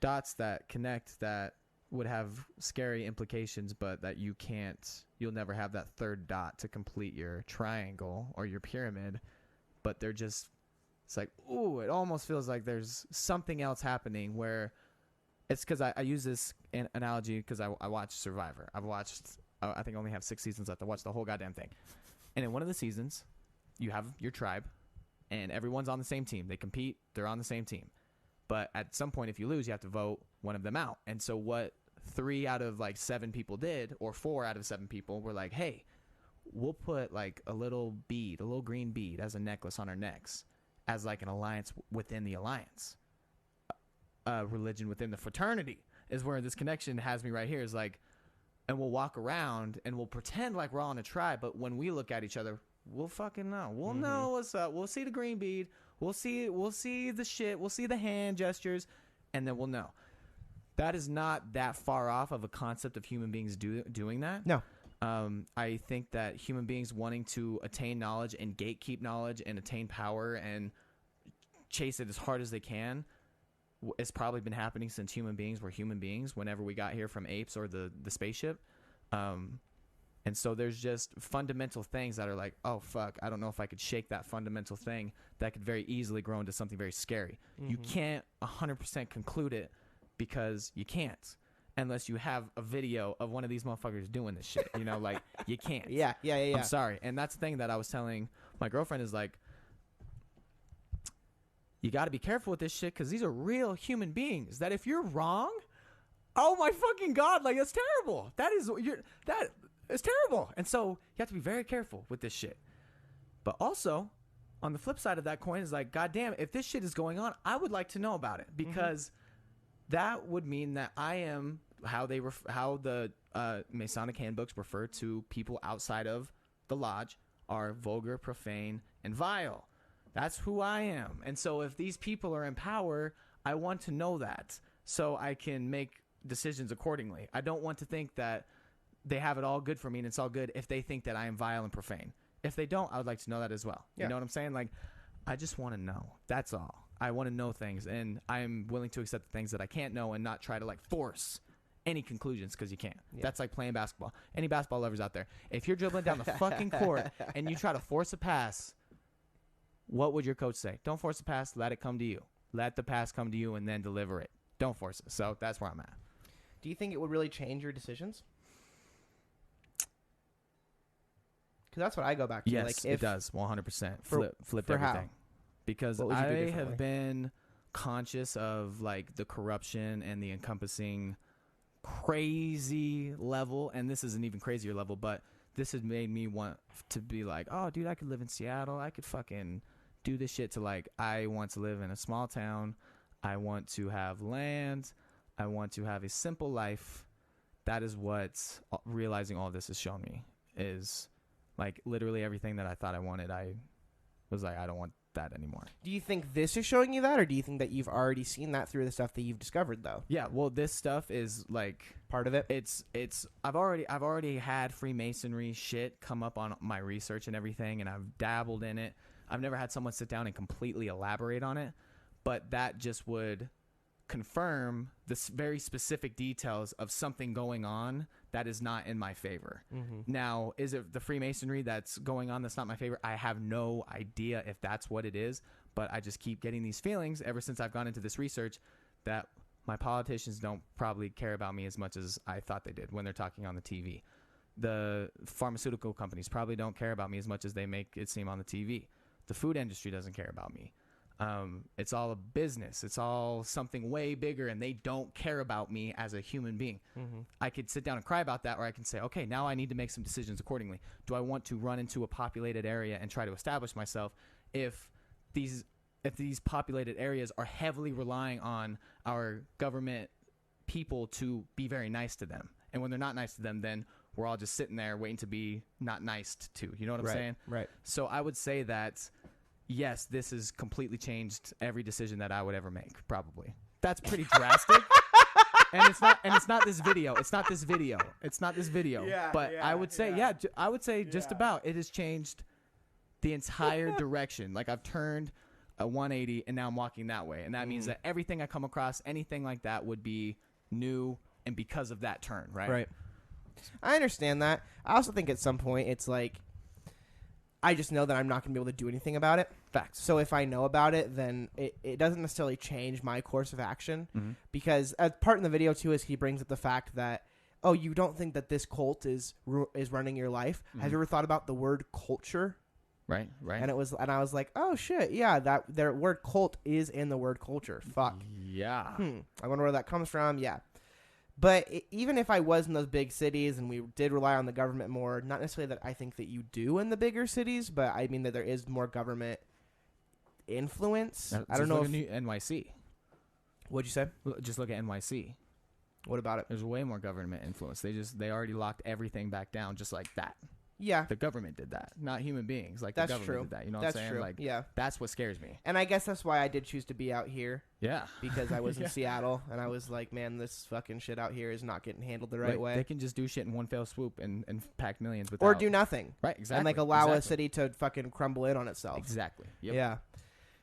Speaker 1: dots that connect that would have scary implications, but that you'll never have that third dot to complete your triangle or your pyramid. But they're just, it's like, ooh, it almost feels like there's something else happening where it's because I use this analogy because I watched Survivor. I think I only have 6 seasons left. I watched the whole goddamn thing. And in one of the seasons, you have your tribe, and everyone's on the same team. They compete. They're on the same team. But at some point, if you lose, you have to vote one of them out. And so what 3 out of like 7 people did, or 4 out of 7 people, were like, hey, we'll put like a little bead, a little green bead as a necklace on our necks as like an alliance within the alliance. Religion within the fraternity is where this connection has me right here, is like, and we'll walk around and we'll pretend like we're all in a tribe, but when we look at each other, we'll fucking know. We'll know what's up. We'll see the green bead. We'll see the shit. We'll see the hand gestures, and then we'll know. That is not that far off of a concept of human beings doing that. No. I think that human beings wanting to attain knowledge and gatekeep knowledge and attain power and chase it as hard as they can, it's probably been happening since human beings were human beings, whenever we got here from apes or the spaceship. And so there's just fundamental things that are like, oh, fuck, I don't know if I could shake that fundamental thing that could very easily grow into something very scary. You can't 100% conclude it because you can't unless you have a video of one of these motherfuckers doing this shit. You know, like, you can't. Yeah. I'm sorry. And that's the thing that I was telling my girlfriend is like, you got to be careful with this shit because these are real human beings that if you're wrong, oh my fucking God, like, that's terrible. That is terrible. And so you have to be very careful with this shit. But also, on the flip side of that coin is like, goddamn, if this shit is going on, I would like to know about it, because that would mean that I am how the Masonic handbooks refer to people outside of the lodge are vulgar, profane, and vile. That's who I am. And so if these people are in power, I want to know that so I can make decisions accordingly. I don't want to think that they have it all good for me and it's all good if they think that I am vile and profane. If they don't, I would like to know that as well. Yeah. You know what I'm saying? Like, I just want to know. That's all. I want to know things, and I'm willing to accept the things that I can't know and not try to like force any conclusions, because you can't. Yeah. That's like playing basketball. Any basketball lovers out there, if you're dribbling down the fucking court and you try to force a pass, what would your coach say? Don't force a pass. Let it come to you. Let the pass come to you and then deliver it. Don't force it. So that's where I'm at.
Speaker 2: Do you think it would really change your decisions? Because that's what I go back to.
Speaker 1: Yes,
Speaker 2: like,
Speaker 1: it does. 100%. Flip
Speaker 2: for
Speaker 1: everything.
Speaker 2: how?
Speaker 1: Because I have been conscious of like the corruption and the encompassing crazy level, and this is an even crazier level, but this has made me want to be like, oh dude, I could live in Seattle, I could fucking do this shit, to like, I want to live in a small town, I want to have land, I want to have a simple life. That is what realizing all this has shown me, is like literally everything that I thought I wanted, I was like, I don't want that anymore. Do
Speaker 2: you think this is showing you that, or do you think that you've already seen that through the stuff that you've discovered though?
Speaker 1: Yeah, well, this stuff is like
Speaker 2: part of it.
Speaker 1: It's I've already had Freemasonry shit come up on my research and everything, and I've dabbled in it. I've never had someone sit down and completely elaborate on it, but that just would confirm the very specific details of something going on that is not in my favor. Now, is it the Freemasonry that's going on that's not my favor? I have no idea if that's what it is, but I just keep getting these feelings ever since I've gone into this research that my politicians don't probably care about me as much as I thought they did when they're talking on the TV. The pharmaceutical companies probably don't care about me as much as they make it seem on the TV. The food industry doesn't care about me. It's all a business. It's all something way bigger, and they don't care about me as a human being. I could sit down and cry about that, or I can say, okay, now I need to make some decisions accordingly. Do I want to run into a populated area and try to establish myself if these populated areas are heavily relying on our government people to be very nice to them? And when they're not nice to them, then we're all just sitting there waiting to be not nice to. You know what I'm saying?
Speaker 2: Right.
Speaker 1: So I would say that yes, this has completely changed every decision that I would ever make, probably. That's pretty drastic. And it's not this video. It's not this video.
Speaker 2: Yeah,
Speaker 1: but I would say, I would say just about. It has changed the entire direction. Like, I've turned a 180 and now I'm walking that way. And that means that everything I come across, anything like that, would be new, and because of that turn, right?
Speaker 2: Right. I understand that. I also think at some point it's like, I just know that I'm not going to be able to do anything about it.
Speaker 1: Facts.
Speaker 2: So if I know about it, then it doesn't necessarily change my course of action. Because part in the video, too, is he brings up the fact that, oh, you don't think that this cult is running your life. Have you ever thought about the word culture?
Speaker 1: Right.
Speaker 2: And I was like, oh, shit, yeah, that their word cult is in the word culture. Fuck.
Speaker 1: Yeah.
Speaker 2: I wonder where that comes from. Yeah. But even if I was in those big cities and we did rely on the government more, not necessarily that I think that you do in the bigger cities, but I mean that there is more government influence. I don't know if
Speaker 1: NYC.
Speaker 2: What'd you say?
Speaker 1: Just look at NYC.
Speaker 2: What about it?
Speaker 1: There's way more government influence. They already locked everything back down just like that.
Speaker 2: Yeah.
Speaker 1: The government did that, not human beings. Like,
Speaker 2: that's
Speaker 1: the government
Speaker 2: true.
Speaker 1: did that. You know
Speaker 2: that's
Speaker 1: what I'm saying?
Speaker 2: True.
Speaker 1: Like,
Speaker 2: yeah.
Speaker 1: That's what scares me.
Speaker 2: And I guess that's why I did choose to be out here.
Speaker 1: Yeah.
Speaker 2: Because I was in Seattle, and I was like, man, this fucking shit out here is not getting handled the right way.
Speaker 1: They can just do shit in one fell swoop and pack millions without.
Speaker 2: Or do nothing.
Speaker 1: Right, exactly.
Speaker 2: And, like, allow a city to fucking crumble in on itself.
Speaker 1: Exactly. Yep.
Speaker 2: Yeah.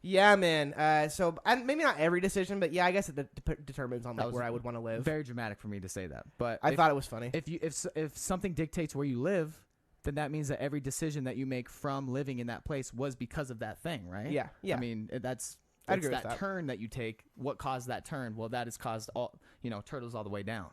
Speaker 2: Yeah, man. So, and maybe not every decision, but yeah, I guess it determines on like where I would want to live.
Speaker 1: Very dramatic for me to say that, but
Speaker 2: I thought it was funny.
Speaker 1: If something dictates where you live, then that means that every decision that you make from living in that place was because of that thing, right?
Speaker 2: Yeah. Yeah.
Speaker 1: I mean, that's
Speaker 2: that
Speaker 1: turn that you take. What caused that turn? Well, that has caused all turtles all the way down.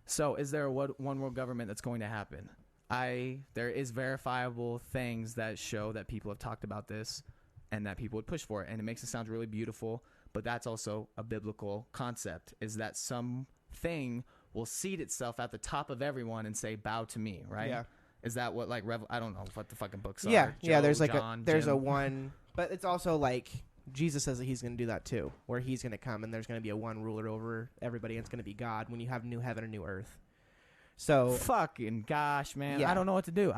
Speaker 1: So, is there a one world government that's going to happen? There is verifiable things that show that people have talked about this, and that people would push for it, and it makes it sound really beautiful. But that's also a biblical concept: is that something will seat itself at the top of everyone and say, "Bow to me," right?
Speaker 2: Yeah.
Speaker 1: Is that what like I don't know what the fucking books are.
Speaker 2: Yeah. There's like
Speaker 1: John,
Speaker 2: there's
Speaker 1: Jim.
Speaker 2: a one, but it's also like Jesus says that he's going to do that too, where he's going to come and there's going to be a one ruler over everybody, and it's going to be God when you have new heaven and new earth. So
Speaker 1: fucking gosh, man,
Speaker 2: yeah.
Speaker 1: I don't know what to do.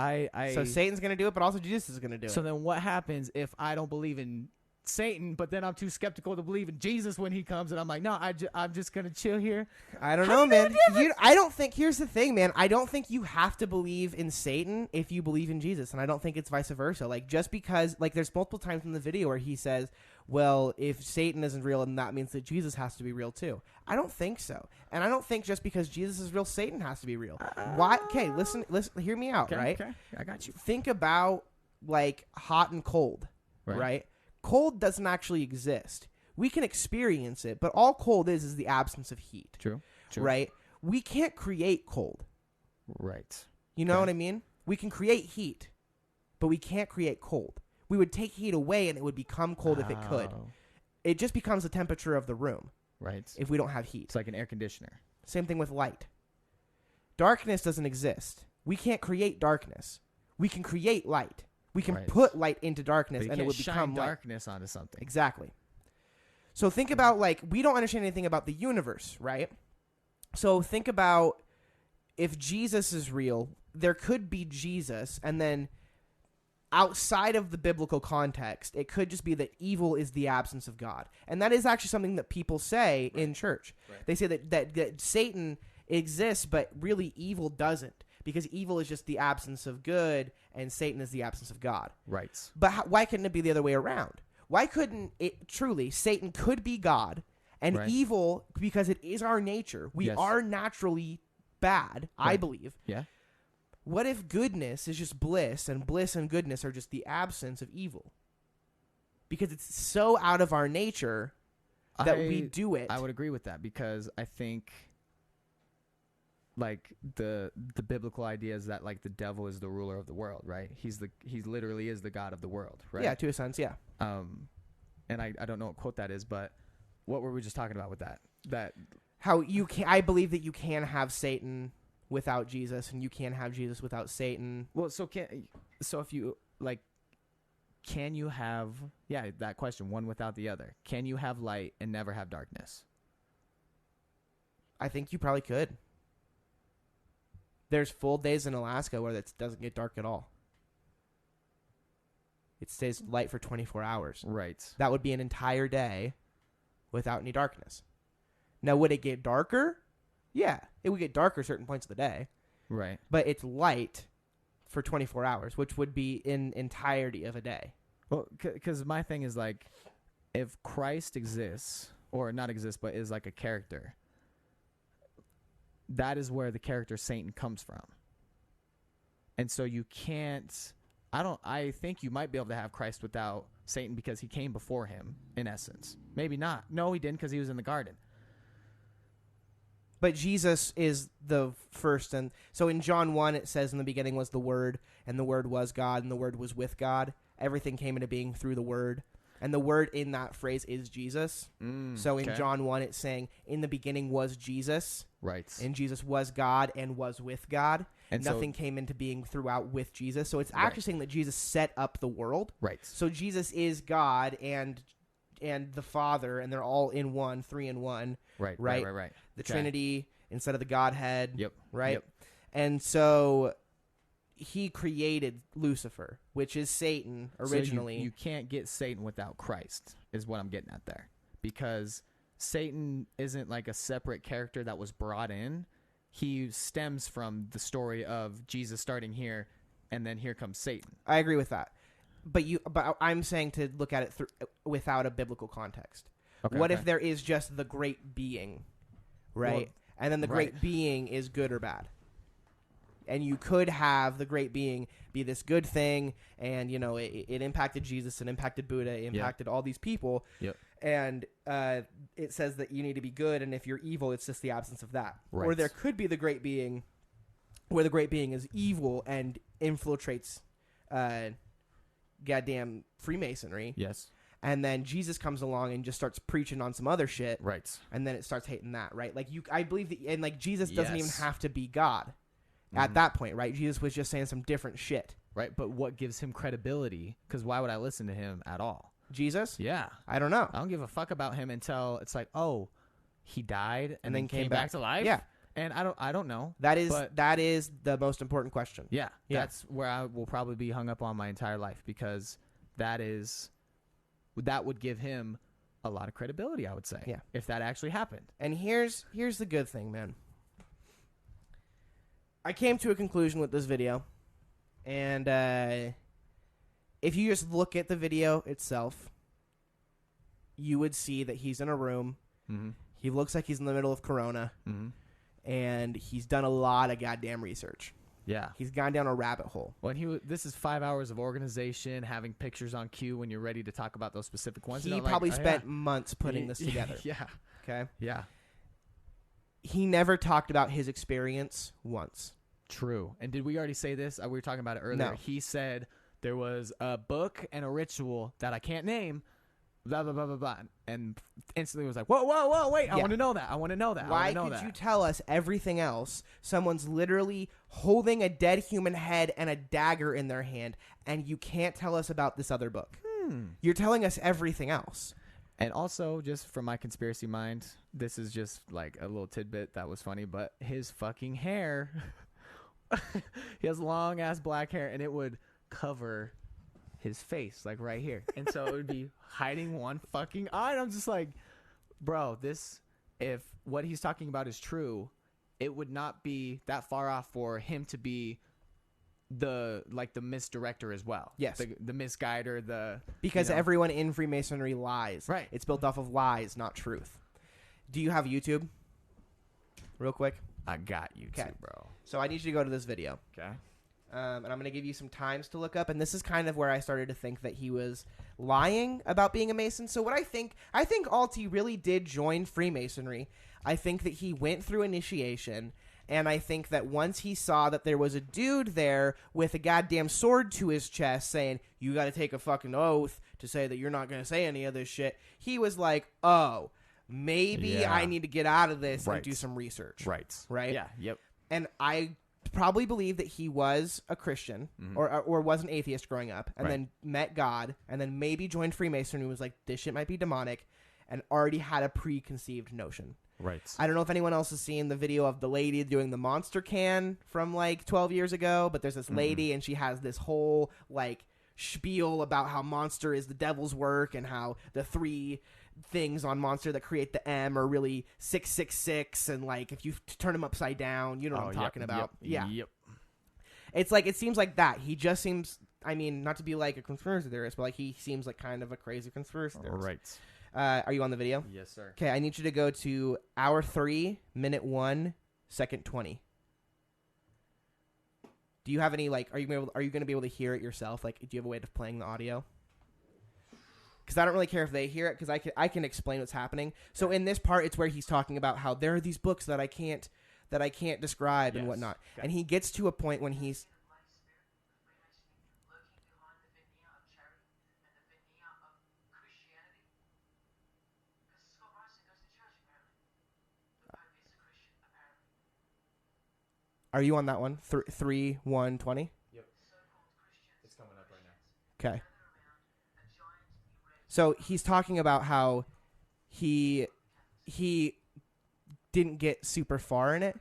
Speaker 2: So Satan's going to do it, but also Jesus is going to do it.
Speaker 1: So then what happens if I don't believe in Satan, but then I'm too skeptical to believe in Jesus when he comes, and I'm like, no, I'm just gonna chill here?
Speaker 2: I don't know, man. I don't think. Here's the thing, man. I don't think you have to believe in Satan if you believe in Jesus, and I don't think it's vice versa. Like, just because, like, there's multiple times in the video where he says, well, if Satan isn't real, then that means that Jesus has to be real too. I don't think so. And I don't think just because Jesus is real, Satan has to be real. Why? Okay, listen, hear me out, right?
Speaker 1: Okay, I got you.
Speaker 2: Think about like hot and cold, right? Cold doesn't actually exist. We can experience it, but all cold is the absence of heat.
Speaker 1: True.
Speaker 2: Right? We can't create cold.
Speaker 1: Right.
Speaker 2: You know what I mean? We can create heat, but we can't create cold. We would take heat away and it would become cold if it could. It just becomes the temperature of the room.
Speaker 1: Right.
Speaker 2: If we don't have heat.
Speaker 1: It's like an air conditioner.
Speaker 2: Same thing with light. Darkness doesn't exist. We can't create darkness. We can create light. We can put light into darkness and it would become
Speaker 1: darkness onto something.
Speaker 2: Exactly. So think about, like, we don't understand anything about the universe, right? So think about if Jesus is real, there could be Jesus, and then outside of the biblical context, it could just be that evil is the absence of God. And that is actually something that people say in church. Right. They say that Satan exists, but really evil doesn't, because evil is just the absence of good, and Satan is the absence of God.
Speaker 1: Right.
Speaker 2: But why couldn't it be the other way around? Why couldn't it truly, Satan could be God, and evil, because it is our nature. We are naturally bad, I believe.
Speaker 1: Yeah.
Speaker 2: What if goodness is just bliss, and bliss and goodness are just the absence of evil? Because it's so out of our nature that we do it.
Speaker 1: I would agree with that, because I think, like, the biblical idea is that, like, the devil is the ruler of the world, right? He literally is the god of the world, right?
Speaker 2: Yeah, to a sense, yeah.
Speaker 1: And I don't know what quote that is, but what were we just talking about with that?
Speaker 2: How you can, I believe that you can have Satan without Jesus, and you can have Jesus without Satan.
Speaker 1: Well, so if you, like, can you have, that question, one without the other? Can you have light and never have darkness?
Speaker 2: I think you probably could. There's full days in Alaska where it doesn't get dark at all. It stays light for 24 hours.
Speaker 1: Right.
Speaker 2: That would be an entire day without any darkness. Now, would it get darker? Yeah, it would get darker certain points of the day.
Speaker 1: Right.
Speaker 2: But it's light for 24 hours, which would be in entirety of a day.
Speaker 1: Well, because my thing is, like, if Christ exists, or not exists, but is like a character, that is where the character Satan comes from. And so you can't, I think you might be able to have Christ without Satan because he came before him, in essence. Maybe not. No, he didn't, because he was in the garden.
Speaker 2: But Jesus is the first. And so in John 1, it says, in the beginning was the Word, and the Word was God, and the Word was with God. Everything came into being through the Word. And the Word in that phrase is Jesus. So in John 1, it's saying, in the beginning was Jesus.
Speaker 1: Right.
Speaker 2: And Jesus was God and was with God. And nothing came into being throughout with Jesus. So it's actually saying that Jesus set up the world.
Speaker 1: Right.
Speaker 2: So Jesus is God and the Father, and they're all in one, 3 in 1.
Speaker 1: Right.
Speaker 2: The Trinity instead of the Godhead.
Speaker 1: Yep.
Speaker 2: Right?
Speaker 1: Yep.
Speaker 2: And so he created Lucifer, which is Satan originally.
Speaker 1: So you can't get Satan without Christ, is what I'm getting at there. Because Satan isn't like a separate character that was brought in. He stems from the story of Jesus starting here, and then here comes Satan.
Speaker 2: I agree with that. But I'm saying to look at it without a biblical context. Okay, what if there is just the great being, right? Well, and then the great being is good or bad? And you could have the great being be this good thing, and, you know, it impacted Jesus, it impacted Buddha, it impacted all these people.
Speaker 1: Yep.
Speaker 2: And it says that you need to be good, and if you're evil, it's just the absence of that.
Speaker 1: Right.
Speaker 2: Or there could be the great being, where the great being is evil and infiltrates goddamn Freemasonry.
Speaker 1: Yes.
Speaker 2: And then Jesus comes along and just starts preaching on some other shit.
Speaker 1: Right.
Speaker 2: And then it starts hating that, right? Like, I believe that, and like Jesus doesn't even have to be God at that point, right? Jesus was just saying some different shit.
Speaker 1: Right, but what gives him credibility? Because why would I listen to him at all?
Speaker 2: Jesus?
Speaker 1: Yeah.
Speaker 2: I don't know.
Speaker 1: I don't give a fuck about him until it's like, oh, he died and then came back to life?
Speaker 2: Yeah.
Speaker 1: And I don't know.
Speaker 2: That is the most important question.
Speaker 1: Yeah. That's where I will probably be hung up on my entire life, because that would give him a lot of credibility, I would say.
Speaker 2: Yeah.
Speaker 1: If that actually happened.
Speaker 2: And here's the good thing, man. I came to a conclusion with this video, and if you just look at the video itself, you would see that he's in a room.
Speaker 1: Mm-hmm.
Speaker 2: He looks like he's in the middle of Corona.
Speaker 1: Mm-hmm.
Speaker 2: And he's done a lot of goddamn research.
Speaker 1: Yeah.
Speaker 2: He's gone down a rabbit hole.
Speaker 1: Well, this is 5 hours of organization, having pictures on cue when you're ready to talk about those specific ones.
Speaker 2: He probably spent months putting this together.
Speaker 1: Yeah.
Speaker 2: Okay.
Speaker 1: Yeah.
Speaker 2: He never talked about his experience once.
Speaker 1: True. And did we already say this? We were talking about it earlier.
Speaker 2: No.
Speaker 1: He said there was a book and a ritual that I can't name, blah, blah, blah, blah, blah. And instantly was like, whoa, whoa, whoa, wait, I want to know that. I want to know that.
Speaker 2: Why could you tell us everything else? Someone's literally holding a dead human head and a dagger in their hand, and you can't tell us about this other book. You're telling us everything else.
Speaker 1: And also, just from my conspiracy mind, this is just like a little tidbit that was funny, but his fucking hair, he has long ass black hair, and it would cover his face, like right here. And so it would be hiding one fucking eye. And I'm just like, bro, if what he's talking about is true, it would not be that far off for him to be the misdirector as well.
Speaker 2: Yes.
Speaker 1: The misguider,
Speaker 2: because everyone in Freemasonry lies.
Speaker 1: Right.
Speaker 2: It's built off of lies, not truth. Do you have YouTube? Real quick.
Speaker 1: I got you,
Speaker 2: Okay.
Speaker 1: bro.
Speaker 2: So I need you to go to this video.
Speaker 1: Okay.
Speaker 2: And I'm going to give you some times to look up. And this is kind of where I started to think that he was lying about being a Mason. So what I think Alti really did join Freemasonry. I think that he went through initiation. And I think that once he saw that there was a dude there with a goddamn sword to his chest saying, you got to take a fucking oath to say that you're not going to say any of this shit, he was like, oh, maybe I need to get out of this and do some research. Right?
Speaker 1: Yeah. Yep.
Speaker 2: And I probably believe that he was a Christian or was an atheist growing up and then met God and then maybe joined Freemasonry and was like, this shit might be demonic, and already had a preconceived notion.
Speaker 1: Right.
Speaker 2: I don't know if anyone else has seen the video of the lady doing the monster can from like 12 years ago, but there's this lady and she has this whole like spiel about how Monster is the devil's work and how the 3 things on Monster that create the M are really 666, and like if you turn them upside down, you know what I'm talking about.
Speaker 1: Yep.
Speaker 2: It's like, it seems like that. He just seems, I mean, not to be like a conspiracy theorist, but like he seems like kind of a crazy conspiracy theorist.
Speaker 1: Right.
Speaker 2: Are you on the video?
Speaker 1: Yes, sir.
Speaker 2: Okay, I need you to go to hour 3, minute 1, second 20. Do you have any like? Are you going to be able to hear it yourself? Like, do you have a way of playing the audio? Because I don't really care if they hear it, because I can explain what's happening. So in this part, it's where he's talking about how there are these books that I can't describe and whatnot. Okay. And he gets to a point when he's. Are you on that one? 3, 1, 20?
Speaker 1: Yep. It's coming up right now.
Speaker 2: Okay. So he's talking about how he didn't get super far in it.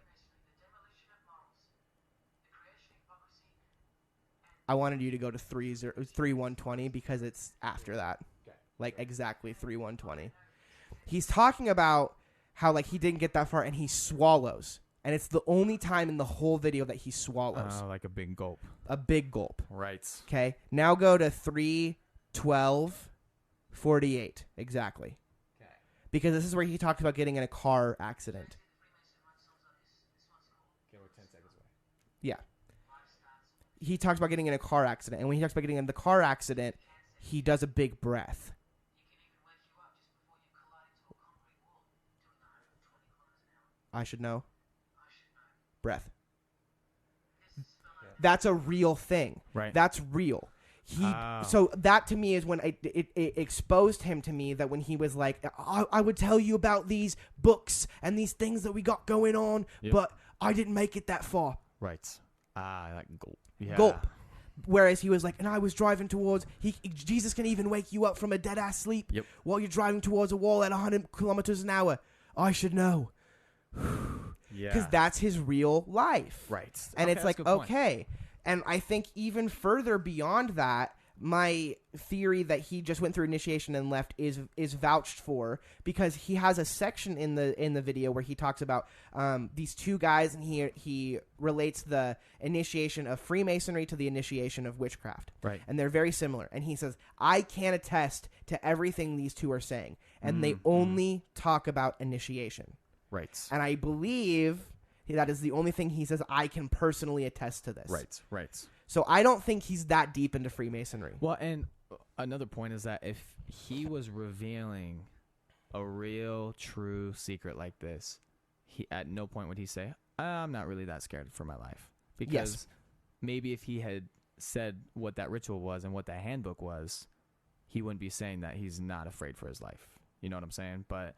Speaker 2: I wanted you to go to 3, 1, 20 because it's after that.
Speaker 1: Okay.
Speaker 2: Like exactly 3, 1, 20. He's talking about how like he didn't get that far and he swallows. And it's the only time in the whole video that he swallows.
Speaker 1: Like a big gulp.
Speaker 2: A big gulp.
Speaker 1: Right.
Speaker 2: Okay. Now go to 3, 12, 48. Exactly.
Speaker 1: Okay.
Speaker 2: Because this is where he talks about getting in a car accident.
Speaker 1: Okay, we're 10 seconds away.
Speaker 2: Yeah. He talks about getting in a car accident. And when he talks about getting in the car accident, he does a big breath. I should know. Breath. That's a real thing.
Speaker 1: Right.
Speaker 2: That's real. So that to me is when it exposed him to me, that when he was like, I would tell you about these books and these things that we got going on, but I didn't make it that far.
Speaker 1: Right. Like gulp. Yeah.
Speaker 2: Gulp. Whereas he was like, and I was driving towards, Jesus can even wake you up from a dead ass sleep while you're driving towards a wall at 100 kilometers an hour. I should know.
Speaker 1: Yeah.
Speaker 2: Because that's his real life.
Speaker 1: Right.
Speaker 2: And it's like, okay. And I think even further beyond that, my theory that he just went through initiation and left is vouched for, because he has a section in the video where he talks about these two guys, and he relates the initiation of Freemasonry to the initiation of witchcraft.
Speaker 1: Right.
Speaker 2: And they're very similar. And he says, I can attest to everything these two are saying. And they only talk about initiation.
Speaker 1: Right.
Speaker 2: And I believe that is the only thing he says I can personally attest to this.
Speaker 1: Right. Right.
Speaker 2: So I don't think he's that deep into Freemasonry.
Speaker 1: Well, and another point is that if he was revealing a real, true secret like this, he at no point would he say, I'm not really that scared for my life. Because maybe if he had said what that ritual was and what that handbook was, he wouldn't be saying that he's not afraid for his life. You know what I'm saying? But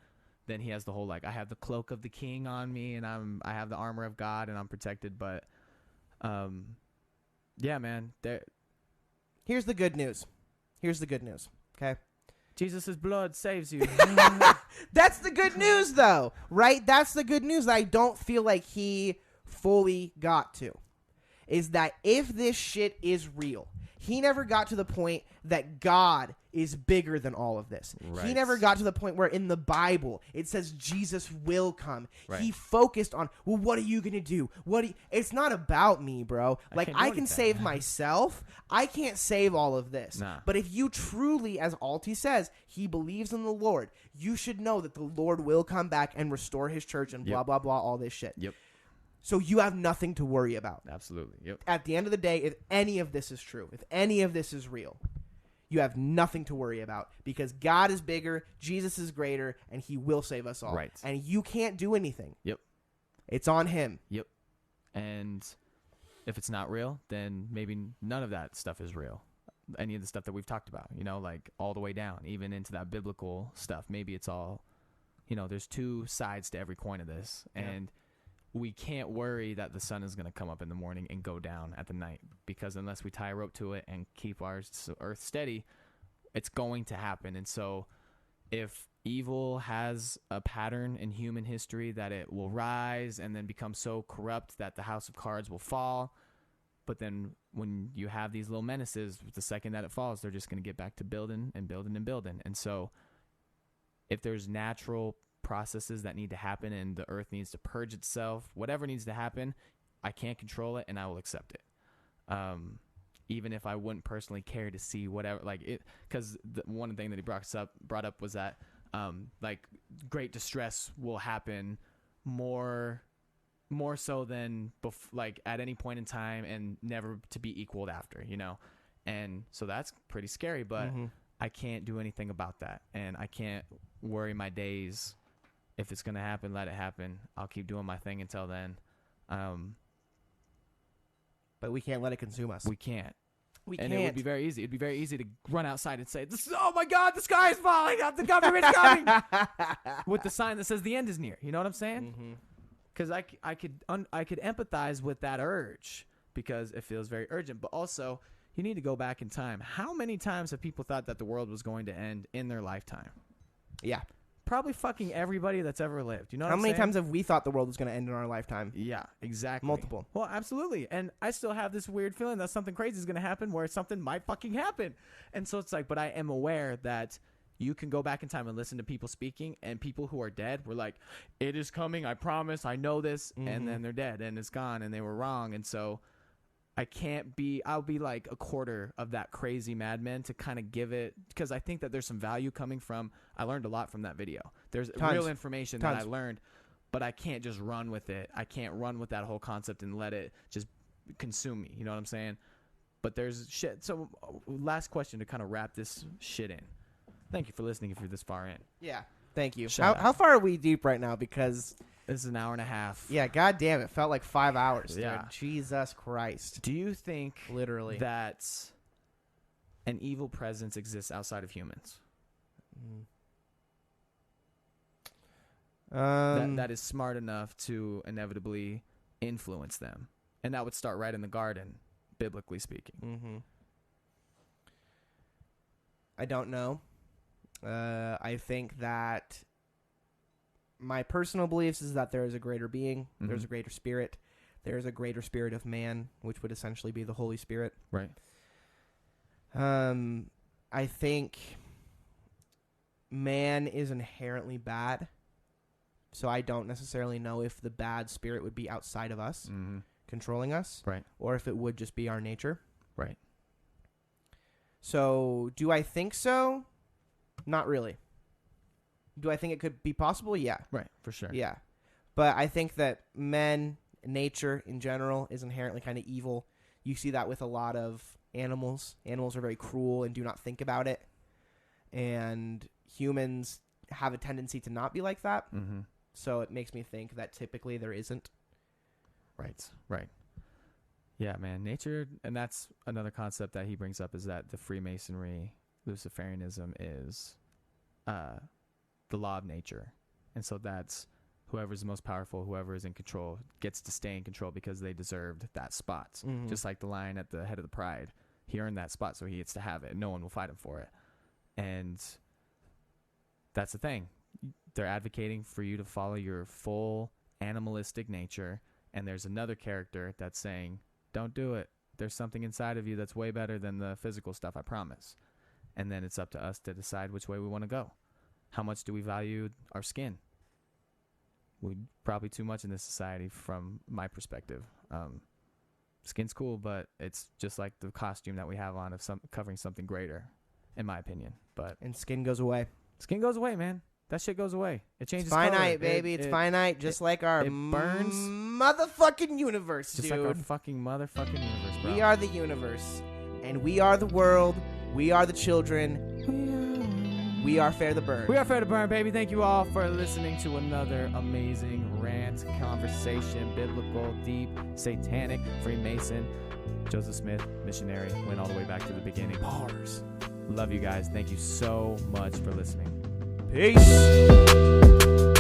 Speaker 1: then he has the whole, like, I have the cloak of the king on me, and I have the armor of God, and I'm protected. But, yeah, man.
Speaker 2: Here's the good news. Okay.
Speaker 1: Jesus' blood saves you.
Speaker 2: That's the good news, though, right? That's the good news that I don't feel like he fully got to. Is that if this shit is real, he never got to the point that God is bigger than all of this.
Speaker 1: Right.
Speaker 2: He never got to the point where in the Bible it says Jesus will come.
Speaker 1: Right.
Speaker 2: He focused on, well, what are you going to do? It's not about me, bro. Like, I can save myself. I can't save all of this.
Speaker 1: Nah.
Speaker 2: But if you truly, as Alti says, he believes in the Lord, you should know that the Lord will come back and restore his church and blah, blah, blah, all this shit.
Speaker 1: Yep.
Speaker 2: So you have nothing to worry about.
Speaker 1: Absolutely. Yep.
Speaker 2: At the end of the day, if any of this is true, if any of this is real, you have nothing to worry about, because God is bigger, Jesus is greater, and he will save us all.
Speaker 1: Right.
Speaker 2: And you can't do anything.
Speaker 1: Yep.
Speaker 2: It's on him.
Speaker 1: Yep. And if it's not real, then maybe none of that stuff is real. Any of the stuff that we've talked about, like all the way down, even into that biblical stuff. Maybe it's all, there's two sides to every coin of this.
Speaker 2: Yeah.
Speaker 1: And we can't worry that the sun is going to come up in the morning and go down at the night, because unless we tie a rope to it and keep our earth steady, it's going to happen. And so if evil has a pattern in human history that it will rise and then become so corrupt that the house of cards will fall, but then when you have these little menaces, the second that it falls, they're just going to get back to building and building and building. And so if there's natural processes that need to happen and the earth needs to purge itself, whatever needs to happen, I can't control it, and I will accept it. Even if I wouldn't personally care to see whatever, like it, because one thing that he brought up was that like great distress will happen more so than like at any point in time, and never to be equaled after, and so that's pretty scary. But I can't do anything about that, and I can't worry my days. If it's going to happen, let it happen. I'll keep doing my thing until then.
Speaker 2: But we can't let it consume us.
Speaker 1: We can't.
Speaker 2: And
Speaker 1: it would be very easy. It'd be very easy to run outside and say, oh my God, the sky is falling out. The government's coming. With the sign that says the end is near. You know what I'm saying? Because I could empathize with that urge, because it feels very urgent. But also, you need to go back in time. How many times have people thought that the world was going to end in their lifetime?
Speaker 2: Yeah.
Speaker 1: Probably fucking everybody that's ever lived. You know what I'm
Speaker 2: saying? How many times have we thought the world was going to end in our lifetime?
Speaker 1: Yeah, exactly.
Speaker 2: Multiple.
Speaker 1: Well, absolutely. And I still have this weird feeling that something crazy is going to happen, where something might fucking happen. And so it's like, but I am aware that you can go back in time and listen to people speaking, and people who are dead were like, it is coming, I promise, I know this. And then they're dead and it's gone and they were wrong. And so I'll be like a quarter of that crazy madman to kind of give it, because I think that there's some value coming from, I learned a lot from that video. There's real information that I learned, but I can't just run with it. I can't run with that whole concept and let it just consume me. You know what I'm saying? But there's shit. So last question to kind of wrap this shit in. Thank you for listening if you're this far in.
Speaker 2: Yeah. Thank you.
Speaker 1: Shout out.
Speaker 2: How far are we deep right now? Because
Speaker 1: this is an hour and a half.
Speaker 2: Yeah, god damn, it felt like 5 hours, dude.
Speaker 1: Yeah.
Speaker 2: Jesus Christ.
Speaker 1: Do you think
Speaker 2: literally
Speaker 1: that an evil presence exists outside of humans? That is smart enough to inevitably influence them. And that would start right in the garden, biblically speaking.
Speaker 2: I don't know. I think that my personal beliefs is that there is a greater being, there's a greater spirit, there's a greater spirit of man, which would essentially be the Holy Spirit.
Speaker 1: Right.
Speaker 2: I think man is inherently bad, so I don't necessarily know if the bad spirit would be outside of us, controlling us,
Speaker 1: right,
Speaker 2: or if it would just be our nature.
Speaker 1: right.
Speaker 2: So, do I think so? Not really. Do I think it could be possible? Yeah.
Speaker 1: Right, for sure.
Speaker 2: Yeah. But I think that nature in general, is inherently kind of evil. You see that with a lot of animals. Animals are very cruel and do not think about it. And humans have a tendency to not be like that. So it makes me think that typically there isn't.
Speaker 1: Right. Yeah, man. Nature, and that's another concept that he brings up, is that the Freemasonry, Luciferianism, is the law of nature. And so that's whoever's the most powerful, whoever is in control, gets to stay in control because they deserved that spot. Just like the lion at the head of the pride. He earned that spot, so he gets to have it. No one will fight him for it. And that's the thing. They're advocating for you to follow your full animalistic nature. And there's another character that's saying, don't do it. There's something inside of you that's way better than the physical stuff, I promise. And then it's up to us to decide which way we want to go. How much do we value our skin? We probably too much in this society, from my perspective. Skin's cool, but it's just like the costume that we have on of covering something greater, in my opinion. And
Speaker 2: skin goes away.
Speaker 1: Skin goes away, man. That shit goes away. It changes.
Speaker 2: It's finite,
Speaker 1: color.
Speaker 2: baby. It's finite, just like our
Speaker 1: burns.
Speaker 2: Motherfucking universe,
Speaker 1: just
Speaker 2: dude.
Speaker 1: like our fucking motherfucking universe, bro.
Speaker 2: We are the universe, and we are the world. We are the children. We are Fehr the Bird.
Speaker 1: We are Fehr the Bird, baby. Thank you all for listening to another amazing rant, conversation, biblical, deep, satanic, Freemason, Joseph Smith, missionary, went all the way back to the beginning. Bars. Love you guys. Thank you so much for listening.
Speaker 2: Peace.